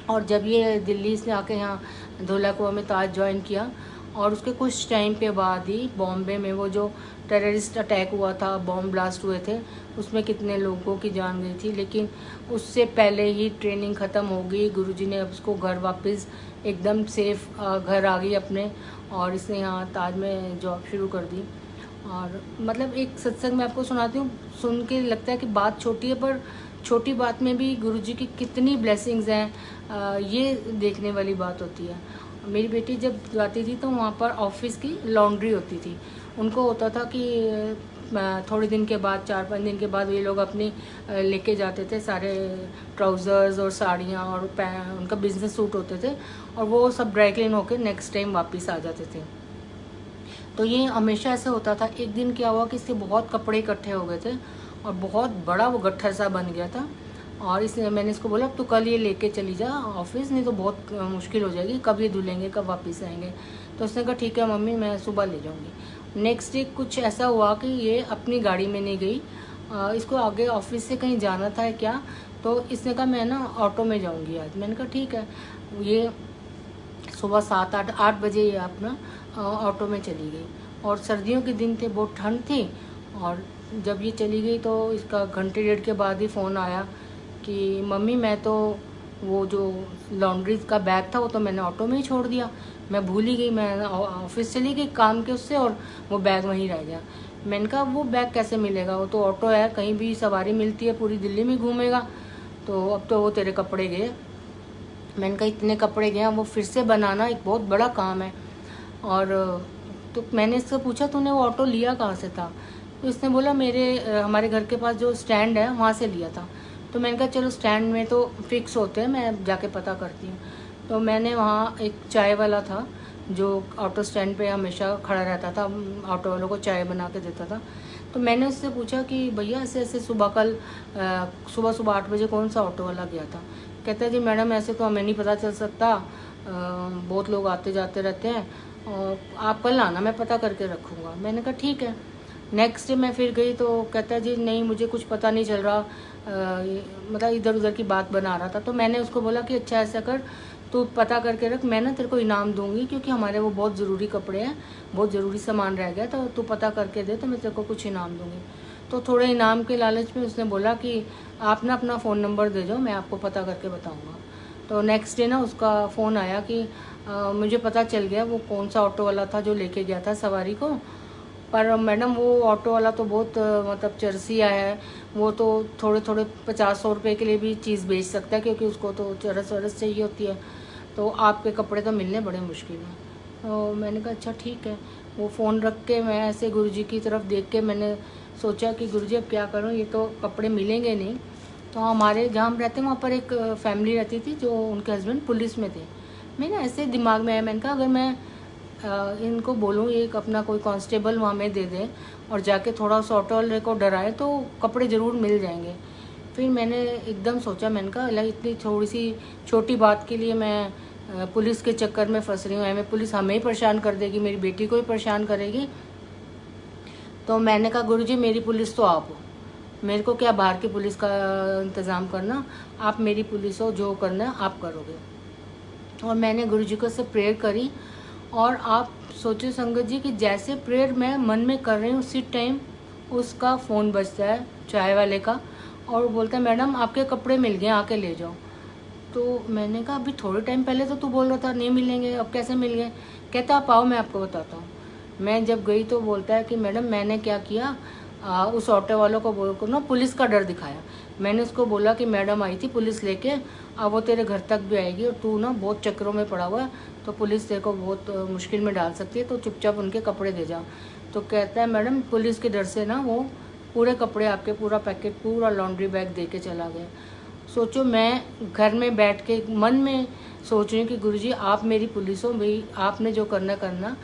और जब ये दिल्ली से आके यहाँ धोला कुआं में ताज ज्वाइन किया, और उसके कुछ टाइम पे बाद ही बॉम्बे में वो जो टेररिस्ट अटैक हुआ था, बॉम्ब ब्लास्ट हुए थे, उसमें कितने लोगों की जान गई थी। लेकिन उससे पहले ही ट्रेनिंग ख़त्म हो गई, गुरुजी ने उसको घर वापस एकदम सेफ घर आ गई अपने, और इसने यहाँ ताज में जॉब शुरू कर दी। और मतलब एक सत्संग मैं आपको सुनाती हूँ, सुन के लगता है कि बात छोटी है, पर छोटी बात में भी गुरुजी की कितनी ब्लेसिंग्स हैं, ये देखने वाली बात होती है। मेरी बेटी जब जाती थी तो वहाँ पर ऑफिस की लॉन्ड्री होती थी। उनको होता था कि थोड़े दिन के बाद, 4-5 दिन के बाद ये लोग अपनी लेके जाते थे सारे ट्राउज़र्स और साड़ियाँ और उनका बिजनेस सूट होते थे, और वो सब ड्राई क्लीन होकर नेक्स्ट टाइम वापस आ जाते थे। तो ये हमेशा ऐसे होता था। एक दिन क्या हुआ कि इसके बहुत कपड़े इकट्ठे हो गए थे और बहुत बड़ा वो गट्ठर सा बन गया था, और इसने मैंने इसको बोला तो कल ये लेके चली जा ऑफिस, नहीं तो बहुत मुश्किल हो जाएगी, कब ये धुलेंगे, कब वापस आएंगे। तो उसने कहा ठीक है मम्मी, मैं सुबह ले जाऊँगी। नेक्स्ट डे कुछ ऐसा हुआ कि ये अपनी गाड़ी में नहीं गई, इसको आगे ऑफिस से कहीं जाना था क्या, तो इसने कहा मैं ना ऑटो में जाऊँगी आज। मैंने कहा ठीक है। ये सुबह 7-8 बजे ये अपना ऑटो में चली गई, और सर्दियों के दिन थे, बहुत ठंड थी। और जब ये चली गई तो इसका घंटे डेढ़ के बाद ही फ़ोन आया कि मम्मी मैं तो वो जो लॉन्ड्री का बैग था वो तो मैंने ऑटो में ही छोड़ दिया, मैं भूल ही गई, मैं ऑफिस चली गई काम के उससे और वो बैग वहीं रह गया। मैंने कहा वो बैग कैसे मिलेगा, वो तो ऑटो है, कहीं भी सवारी मिलती है, पूरी दिल्ली में घूमेगा, तो अब तो वो तेरे कपड़े गए। मैंने कहा इतने कपड़े गए, वो फिर से बनाना एक बहुत बड़ा काम है। और तो मैंने इससे पूछा तूने वो ऑटो लिया कहाँ से था, तो इसने बोला हमारे घर के पास जो स्टैंड है वहाँ से लिया था। तो मैंने कहा चलो स्टैंड में तो फिक्स होते हैं, मैं जाके पता करती हूँ। तो मैंने वहाँ एक चाय वाला था जो ऑटो स्टैंड पे हमेशा खड़ा रहता था, ऑटो वालों को चाय बना के देता था। तो मैंने उससे पूछा कि भैया ऐसे ऐसे सुबह 8 बजे कौन सा ऑटो वाला गया था। कहता है जी मैडम ऐसे तो हमें नहीं पता चल सकता, बहुत लोग आते जाते रहते हैं, और आप कल आना, मैं पता करके रखूँगा। मैंने कहा ठीक है। नेक्स्ट डे मैं फिर गई तो कहता है जी नहीं मुझे कुछ पता नहीं चल रहा, मतलब इधर उधर की बात बना रहा था। तो मैंने उसको बोला कि अच्छा ऐसा कर, तू पता करके रख, मैं ना तेरे को इनाम दूंगी, क्योंकि हमारे वो बहुत ज़रूरी कपड़े हैं, बहुत ज़रूरी सामान रह गया, तो तू पता करके दे तो मैं तेरे को कुछ इनाम दूंगी। तो थोड़े इनाम के लालच में उसने बोला कि आप ना अपना फ़ोन नंबर दे दो, मैं आपको पता करके बताऊँगा। तो नेक्स्ट डे ना उसका फ़ोन आया कि मुझे पता चल गया वो कौन सा ऑटो वाला था जो लेके गया था सवारी को। पर मैडम वो ऑटो वाला तो बहुत मतलब चरसिया है, वो तो थोड़े थोड़े 50-100 रुपये के लिए भी चीज़ बेच सकता है, क्योंकि उसको तो चरस वरस चाहिए होती है, तो आपके कपड़े तो मिलने बड़े मुश्किल हैं। तो मैंने कहा अच्छा ठीक है। वो फ़ोन रख के मैं ऐसे गुरुजी की तरफ देख के मैंने सोचा कि गुरुजी अब क्या करूँ, ये तो कपड़े मिलेंगे नहीं। तो हमारे जहाँ हम रहते हैं वहाँ पर एक फैमिली रहती थी जो उनके हस्बैंड पुलिस में थे। मैंने ऐसे दिमाग में आया, मैंने कहा अगर मैं इनको बोलूँ एक अपना कोई कांस्टेबल वहाँ में दे दें और जाके थोड़ा सा ऑटो वाले को डराए तो कपड़े ज़रूर मिल जाएंगे। फिर मैंने एकदम सोचा, मैंने कहा अल्लाह इतनी थोड़ी सी छोटी बात के लिए मैं पुलिस के चक्कर में फंस रही हूँ, हमें पुलिस हमें ही परेशान कर देगी, मेरी बेटी को ही परेशान करेगी। तो मैंने कहा गुरुजी मेरी पुलिस तो आप हो, मेरे को क्या बाहर की पुलिस का इंतज़ाम करना, आप मेरी पुलिस हो, जो करना है आप करोगे। और मैंने गुरुजी को से प्रेयर करी, और आप सोचो संगत जी कि जैसे प्रेयर मैं मन में कर रही हूँ उसी टाइम उसका फ़ोन बजता है चाय वाले का, और बोलता है मैडम आपके कपड़े मिल गए, आके ले जाओ। तो मैंने कहा अभी थोड़े टाइम पहले तो तू बोल रहा था नहीं मिलेंगे, अब कैसे मिल गए। कहता आप आओ मैं आपको बताता हूँ। मैं जब गई तो बोलता है कि मैडम मैंने क्या किया, उस ऑटो वालों को बोल को ना पुलिस का डर दिखाया। मैंने उसको बोला कि मैडम आई थी पुलिस लेके, अब वो तेरे घर तक भी आएगी और तू ना बहुत चक्करों में पड़ा हुआ है, तो पुलिस तेरे को बहुत मुश्किल में डाल सकती है, तो चुपचाप उनके कपड़े दे जा। तो कहता है मैडम पुलिस के डर से ना वो पूरे कपड़े आपके पूरा पैकेट पूरा लॉन्ड्री बैग दे के चला गया। सोचो मैं घर में बैठ के मन में सोच रही हूँ कि गुरुजी आप मेरी पुलिस हो भाई, आपने जो करना करना।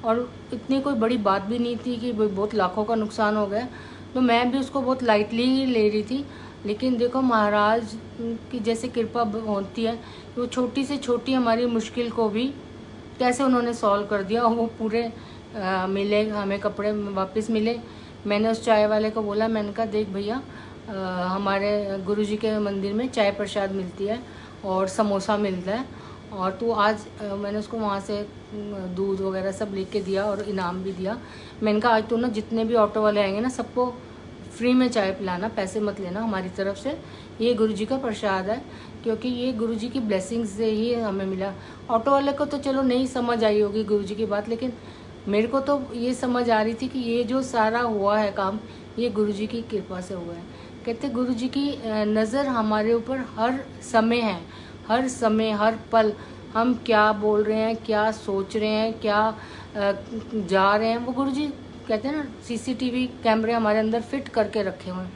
और इतनी कोई बड़ी बात भी नहीं थी कि बहुत लाखों का नुकसान हो गया, तो मैं भी उसको बहुत लाइटली ही ले रही थी। लेकिन देखो महाराज की जैसे कृपा होती है, वो छोटी से छोटी हमारी मुश्किल को भी कैसे उन्होंने सॉल्व कर दिया, और वो पूरे मिले, हमें कपड़े वापस मिले। मैंने उस चाय वाले को बोला, मैंने कहा देख भैया हमारे गुरुजी के मंदिर में चाय प्रसाद मिलती है और समोसा मिलता है, और तू आज मैंने उसको वहाँ से दूध वगैरह सब लेके दिया और इनाम भी दिया। मैंने कहा आज तू ना जितने भी ऑटो वाले आएंगे ना सबको फ्री में चाय पिलाना, पैसे मत लेना हमारी तरफ से, ये गुरुजी का प्रसाद है, क्योंकि ये गुरुजी की ब्लेसिंग्स से ही हमें मिला। ऑटो वाले को तो चलो नहीं समझ आई होगी गुरुजी की बात, लेकिन मेरे को तो ये समझ आ रही थी कि ये जो सारा हुआ है काम, ये गुरुजी की कृपा से हुआ है। कहते गुरुजी की नज़र हमारे ऊपर हर समय है, हर समय हर पल हम क्या बोल रहे हैं, क्या सोच रहे हैं, क्या जा रहे हैं, वो गुरुजी कहते हैं ना सीसीटीवी कैमरे हमारे अंदर फिट करके रखे हुए हैं।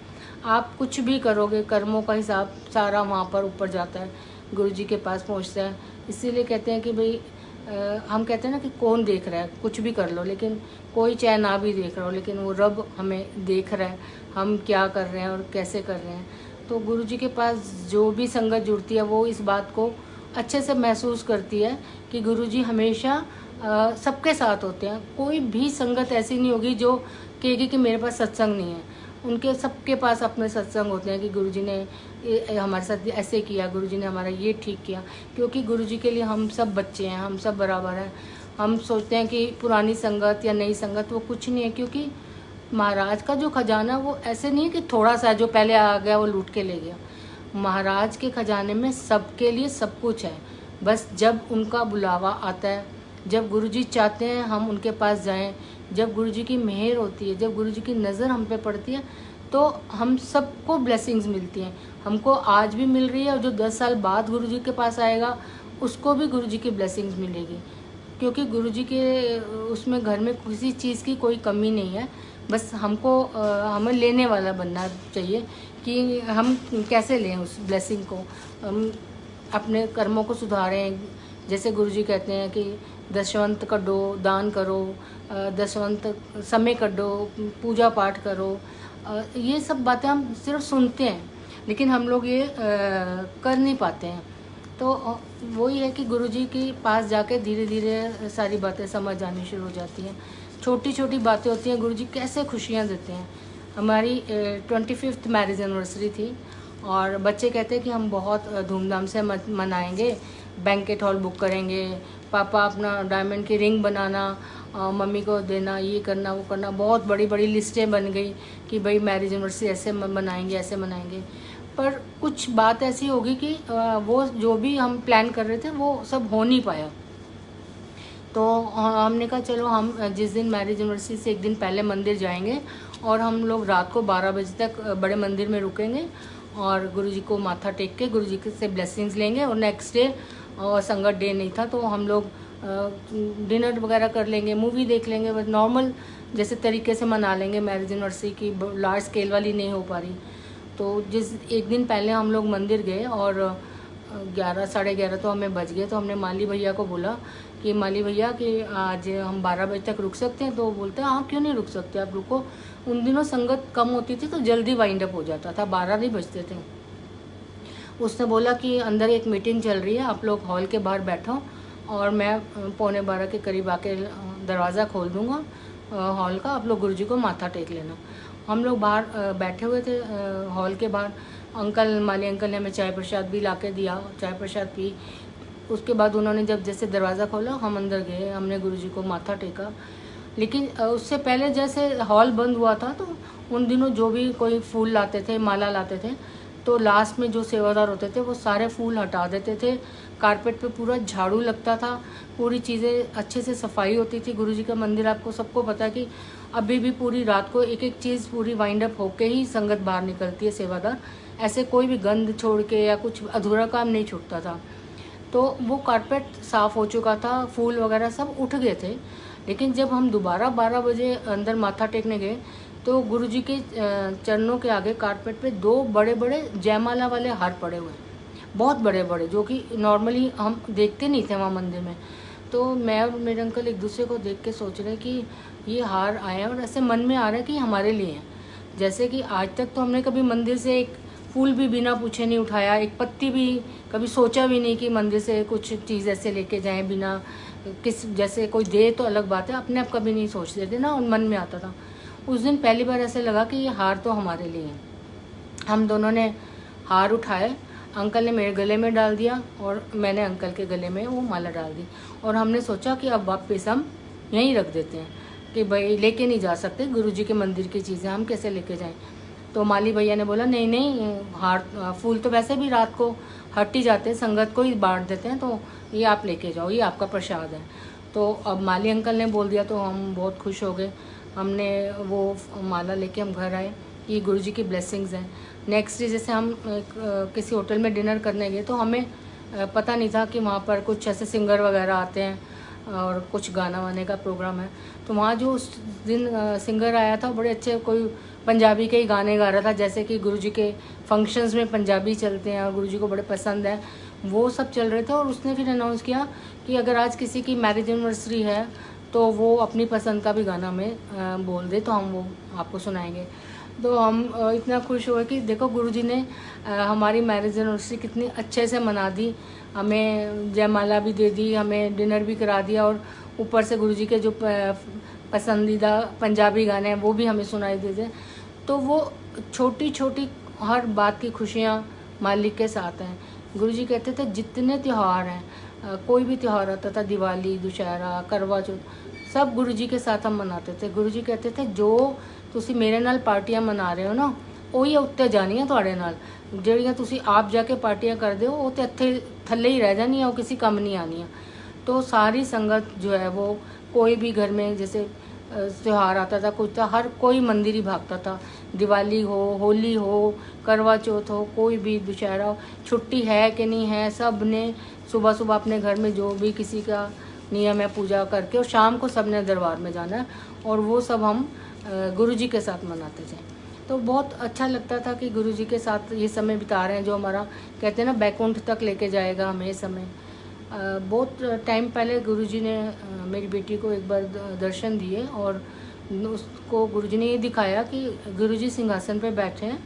आप कुछ भी करोगे, कर्मों का हिसाब सारा वहाँ पर ऊपर जाता है, गुरुजी के पास पहुँचता है। इसीलिए कहते हैं कि भाई हम कहते हैं ना कि कौन देख रहा है, कुछ भी कर लो, लेकिन कोई चाहे ना भी देख रहा हो, लेकिन वो रब हमें देख रहा है हम क्या कर रहे हैं और कैसे कर रहे हैं। तो गुरुजी के पास जो भी संगत जुड़ती है वो इस बात को अच्छे से महसूस करती है कि गुरुजी हमेशा सबके साथ होते हैं। कोई भी संगत ऐसी नहीं होगी जो कहेगी कि मेरे पास सत्संग नहीं है। उनके सबके पास अपने सत्संग होते हैं कि गुरुजी ने हमारे साथ ऐसे किया, गुरुजी ने हमारा ये ठीक किया। क्योंकि गुरुजी के लिए हम सब बच्चे हैं, हम सब बराबर हैं। हम सोचते हैं कि पुरानी संगत या नई संगत वो कुछ नहीं है, क्योंकि महाराज का जो खजाना वो ऐसे नहीं है कि थोड़ा सा जो पहले आ गया वो लूट के ले गया। महाराज के खजाने में सबके लिए सब कुछ है। बस जब उनका बुलावा आता है, जब गुरुजी चाहते हैं हम उनके पास जाएं, जब गुरुजी की मेहर होती है, जब गुरुजी की नज़र हम पे पड़ती है, तो हम सबको ब्लेसिंग्स मिलती हैं। हमको आज भी मिल रही है, और जो 10 साल बाद गुरुजी के पास आएगा उसको भी गुरुजी की ब्लेसिंग्स मिलेगी। क्योंकि गुरुजी के उसमें घर में किसी चीज़ की कोई कमी नहीं है। बस हमको हमें लेने वाला बनना चाहिए कि हम कैसे लें उस ब्लेसिंग को, हम अपने कर्मों को सुधारें। जैसे गुरुजी कहते हैं कि दशवंत कड्डो, दान करो, दशवंत समय कड्डो, पूजा पाठ करो। ये सब बातें हम सिर्फ सुनते हैं, लेकिन हम लोग ये कर नहीं पाते हैं। तो वही है कि गुरुजी के पास जाके धीरे धीरे सारी बातें समझ आनी शुरू हो जाती हैं। छोटी छोटी बातें होती हैं, गुरुजी कैसे खुशियाँ देते हैं। हमारी 25th मैरिज एनिवर्सरी थी, और बच्चे कहते हैं कि हम बहुत धूमधाम से मनाएंगे, बैंकेट हॉल बुक करेंगे, पापा अपना डायमंड की रिंग बनाना, मम्मी को देना, ये करना वो करना। बहुत बड़ी बड़ी लिस्टें बन गई कि भाई मैरिज एनिवर्सरी ऐसे मनाएंगे, ऐसे मनाएंगे। पर कुछ बात ऐसी होगी कि वो जो भी हम प्लान कर रहे थे वो सब हो नहीं पाया। तो हमने कहा चलो हम जिस दिन मैरिज एनिवर्सरी से एक दिन पहले मंदिर जाएंगे, और हम लोग रात को 12 बजे तक बड़े मंदिर में रुकेंगे और गुरुजी को माथा टेक के गुरुजी से ब्लेसिंग्स लेंगे। और नेक्स्ट डे संगत डे नहीं था, तो हम लोग डिनर वगैरह कर लेंगे, मूवी देख लेंगे, बस नॉर्मल जैसे तरीके से मना लेंगे। मैरिज एनिवर्सरी की लार्ज स्केल वाली नहीं हो पा रही। तो जिस एक दिन पहले हम लोग मंदिर गए, और 11 साढ़े 11 तो हमें बज गए। तो हमने माली भैया को बोला कि माली भैया कि आज हम 12 बजे तक रुक सकते हैं। तो वो बोलते हैं हाँ क्यों नहीं रुक सकते, आप रुको। उन दिनों संगत कम होती थी तो जल्दी वाइंड अप हो जाता था, 12 नहीं बजते थे। उसने बोला कि अंदर एक मीटिंग चल रही है, आप लोग हॉल के बाहर बैठो, और मैं 11:15 के करीब आके दरवाज़ा खोल दूँगा हॉल का, आप लोग गुरुजी को माथा टेक लेना। हम लोग बाहर बैठे हुए थे हॉल के बाहर। अंकल, माली अंकल ने हमें चाय प्रसाद भी ला के दिया, चाय प्रसाद पी। उसके बाद उन्होंने जब जैसे दरवाज़ा खोला, हम अंदर गए, हमने गुरुजी को माथा टेका। लेकिन उससे पहले जैसे हॉल बंद हुआ था, तो उन दिनों जो भी कोई फूल लाते थे, माला लाते थे, तो लास्ट में जो सेवादार होते थे वो सारे फूल हटा देते थे। कारपेट पे पूरा झाड़ू लगता था, पूरी चीज़ें अच्छे से सफाई होती थी। गुरुजी का मंदिर आपको सबको पता है कि अभी भी पूरी रात को एक एक चीज़ पूरी वाइंड अप होके ही संगत बाहर निकलती है, सेवादार। ऐसे कोई भी गंद छोड़ के या कुछ अधूरा काम नहीं छूटता था। तो वो कारपेट साफ़ हो चुका था, फूल वगैरह सब उठ गए थे। लेकिन जब हम दोबारा 12 बजे अंदर माथा टेकने गए, तो गुरुजी के चरणों के आगे कारपेट पे 2 बड़े बड़े जयमाला वाले हार पड़े हुए, बहुत बड़े बड़े, जो कि नॉर्मली हम देखते नहीं थे वहाँ मंदिर में। तो मैं और मेरे अंकल एक दूसरे को देख के सोच रहे कि ये हार आए हैं, और ऐसे मन में आ रहा है कि हमारे लिए हैं। जैसे कि आज तक तो हमने कभी मंदिर से एक फूल भी बिना पूछे नहीं उठाया, एक पत्ती भी कभी सोचा भी नहीं कि मंदिर से कुछ चीज़ ऐसे लेके जाएं बिना किस, जैसे कोई दे तो अलग बात है, अपने आप कभी नहीं सोचते थे ना, और मन में आता था। उस दिन पहली बार ऐसे लगा कि ये हार तो हमारे लिए है। हम दोनों ने हार उठाए, अंकल ने मेरे गले में डाल दिया और मैंने अंकल के गले में वो माला डाल दी। और हमने सोचा कि अब वापस हम यहीं रख देते हैं कि भाई लेके नहीं जा सकते, गुरुजी के मंदिर की चीज़ें हम कैसे लेके जाएं। तो माली भैया ने बोला नहीं नहीं, हार फूल तो वैसे भी रात को हट ही जाते हैं, संगत को ही बांट देते हैं, तो ये आप लेके जाओ, ये आपका प्रसाद है। तो अब माली अंकल ने बोल दिया तो हम बहुत खुश हो गए। हमने वो माला लेके हम घर आए। ये गुरुजी की ब्लेसिंग्स हैं। नेक्स्ट डे जैसे हम किसी होटल में डिनर करने गए तो हमें पता नहीं था कि वहाँ पर कुछ ऐसे सिंगर वगैरह आते हैं और कुछ गाना वाने का प्रोग्राम है। तो वहाँ जो उस दिन सिंगर आया था बड़े अच्छे, कोई पंजाबी के ही गाने गा रहा था, जैसे कि गुरुजी के फंक्शंस में पंजाबी चलते हैं और गुरुजी को बड़े पसंद है, वो सब चल रहे थे। और उसने फिर अनाउंस किया कि अगर आज किसी की मैरिज एनिवर्सरी है तो वो अपनी पसंद का भी गाना हमें बोल दे तो हम वो आपको सुनाएंगे। तो हम इतना खुश हुए कि देखो गुरुजी ने हमारी मैरिज एनिवर्सरी कितनी अच्छे से मना दी, हमें जयमाला भी दे दी, हमें डिनर भी करा दिया और ऊपर से गुरुजी के जो पसंदीदा पंजाबी गाने हैं वो भी हमें सुनाई देते। तो वो छोटी छोटी हर बात की खुशियाँ मालिक के साथ हैं। गुरुजी कहते थे जितने त्यौहार हैं, कोई भी त्यौहार आता था, दिवाली, दुशहरा, करवा चौथ, सब गुरुजी के साथ हम मनाते थे। गुरुजी कहते थे जो ਤੁਸੀਂ ਮੇਰੇ ਨਾਲ ਪਾਰਟੀਆਂ ਮਨਾ ਰਹੇ ਹੋ ਨਾ, ਉਹੀ ਉੱਤੇ ਜਾਣੀਆਂ ਤੁਹਾਡੇ ਨਾਲ, ਜਿਹੜੀਆਂ ਤੁਸੀਂ ਆਪ ਜਾ ਕੇ ਪਾर्टियां ਕਰਦੇ हो वो तो ਇੱਥੇ थल्ले ही रह जानी है, वो किसी काम नहीं आनी है। तो सारी संगत जो है वो कोई भी घर में जैसे त्यौहार आता था, कुछ था, हर कोई मंदिर ही भागता था। दिवाली हो, होली हो, करवा चौथ हो, कोई भी दुशहरा हो, छुट्टी है कि नहीं है, सब ने सुबह सुबह अपने घर में जो भी किसी का नियम है पूजा करके और शाम को सब ने दरबार में जाना है और वो सब हम गुरुजी के साथ मनाते थे। तो बहुत अच्छा लगता था कि गुरुजी के साथ ये समय बिता रहे हैं, जो हमारा कहते हैं ना बैकुंठ तक लेके जाएगा हमें ये समय। बहुत टाइम पहले गुरुजी ने मेरी बेटी को एक बार दर्शन दिए और उसको गुरुजी ने ये दिखाया कि गुरुजी सिंहासन पे बैठे हैं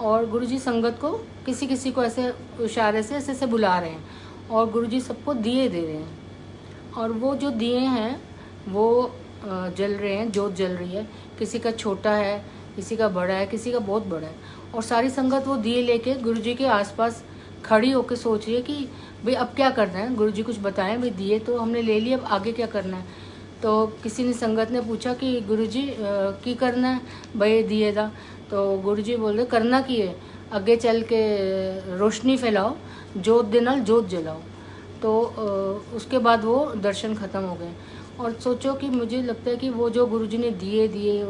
और गुरुजी संगत को किसी किसी को ऐसे इशारे से ऐसे ऐसे बुला रहे हैं और गुरुजी सबको दिए दे रहे हैं। और वो जो दिए हैं वो जल रहे हैं, जोत जल रही है, किसी का छोटा है, किसी का बड़ा है, किसी का बहुत बड़ा है। और सारी संगत वो दिए लेके गुरुजी के आसपास खड़ी होकर सोच रही है कि भाई अब क्या करना है, गुरुजी कुछ बताएं, भाई दिए तो हमने ले लिए, अब आगे क्या करना है। तो किसी ने संगत ने पूछा कि गुरुजी की करना है भाई दिए दा। तो गुरुजी बोल रहे करना की है, अगे चल के रोशनी फैलाओ, जोत दे नाल जोत जलाओ। तो उसके बाद वो दर्शन ख़त्म हो गए। और सोचो कि मुझे लगता है कि वो जो गुरुजी ने दिए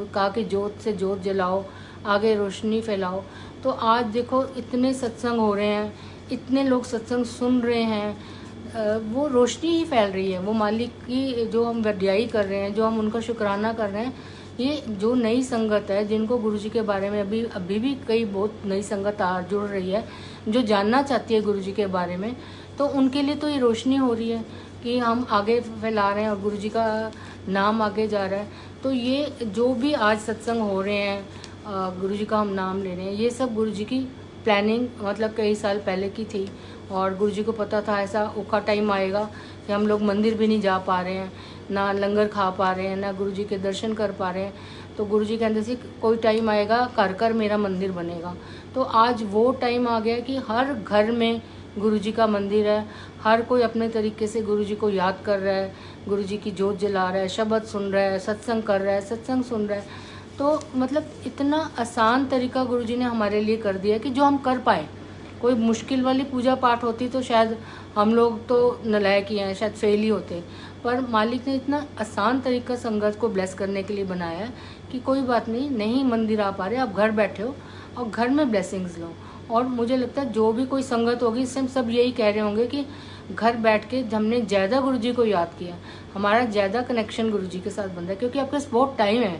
कहा कि जोत से जोत जलाओ, आगे रोशनी फैलाओ। तो आज देखो इतने सत्संग हो रहे हैं, इतने लोग सत्संग सुन रहे हैं, वो रोशनी ही फैल रही है। वो मालिक की जो हम वड्याई कर रहे हैं, जो हम उनका शुक्राना कर रहे हैं, ये जो नई संगत है जिनको गुरुजी के बारे में अभी भी कई बहुत नई संगत जुड़ रही है जो जानना चाहती है गुरुजी के बारे में, तो उनके लिए तो ये रोशनी हो रही है कि हम आगे फैला रहे हैं और गुरुजी का नाम आगे जा रहा है। तो ये जो भी आज सत्संग हो रहे हैं, गुरुजी का हम नाम ले रहे हैं, ये सब गुरुजी की प्लानिंग मतलब कई साल पहले की थी। और गुरुजी को पता था ऐसा औखा टाइम आएगा कि हम लोग मंदिर भी नहीं जा पा रहे हैं, ना लंगर खा पा रहे हैं, ना गुरुजी के दर्शन कर पा रहे हैं। तो गुरुजी कहते थे कोई टाइम आएगा कर कर मेरा मंदिर बनेगा। तो आज वो टाइम आ गया कि हर घर में गुरुजी का मंदिर है, हर कोई अपने तरीके से गुरुजी को याद कर रहा है, गुरुजी की जोत जला रहा है, शब्द सुन रहा है, सत्संग कर रहा है, सत्संग सुन रहा है। तो मतलब इतना आसान तरीका गुरुजी ने हमारे लिए कर दिया कि जो हम कर पाए। कोई मुश्किल वाली पूजा पाठ होती तो शायद हम लोग तो नलायक ही हैं, शायद फेल ही होते, पर मालिक ने इतना आसान तरीका संगत को ब्लेस करने के लिए बनाया है कि कोई बात नहीं मंदिर आ पा रहे, आप घर बैठे हो और घर में ब्लेसिंग्स लो। और मुझे लगता है जो भी कोई संगत होगी इस टाइम सब यही कह रहे होंगे कि घर बैठ के हमने ज़्यादा गुरुजी को याद किया, हमारा ज़्यादा कनेक्शन गुरुजी के साथ बन रहा है, क्योंकि आपके पास बहुत टाइम है,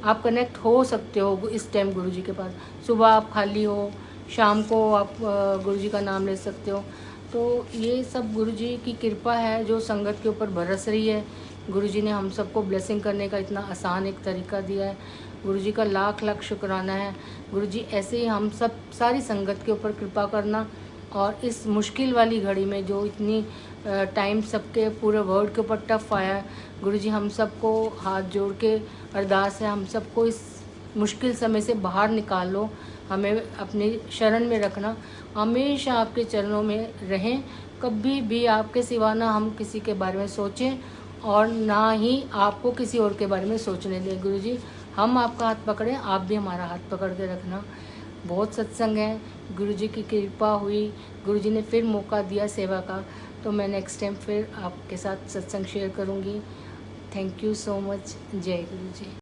आप कनेक्ट हो सकते हो इस टाइम गुरुजी के पास। सुबह आप खाली हो, शाम को आप गुरुजी का नाम ले सकते हो। तो ये सब गुरुजी की कृपा है जो संगत के ऊपर बरस रही है। गुरुजी ने हम सबको ब्लेसिंग करने का इतना आसान एक तरीका दिया है, गुरुजी का लाख लाख शुक्राना है। गुरुजी ऐसे ही हम सब सारी संगत के ऊपर कृपा करना, और इस मुश्किल वाली घड़ी में जो इतनी टाइम सबके पूरे वर्ल्ड के ऊपर टफ आया है, गुरुजी हम सबको हाथ जोड़ के अरदास है हम सबको इस मुश्किल समय से बाहर निकाल लो, हमें अपनी शरण में रखना, हमेशा आपके चरणों में रहें, कभी भी आपके सिवा ना हम किसी के बारे में सोचें और ना ही आपको किसी और के बारे में सोचने दें। गुरुजी हम आपका हाथ पकड़ें, आप भी हमारा हाथ पकड़ के रखना। बहुत सत्संग है, गुरुजी की कृपा हुई, गुरुजी ने फिर मौका दिया सेवा का, तो मैं नेक्स्ट टाइम फिर आपके साथ सत्संग शेयर करूँगी। Thank you so much. जय गुरुजी।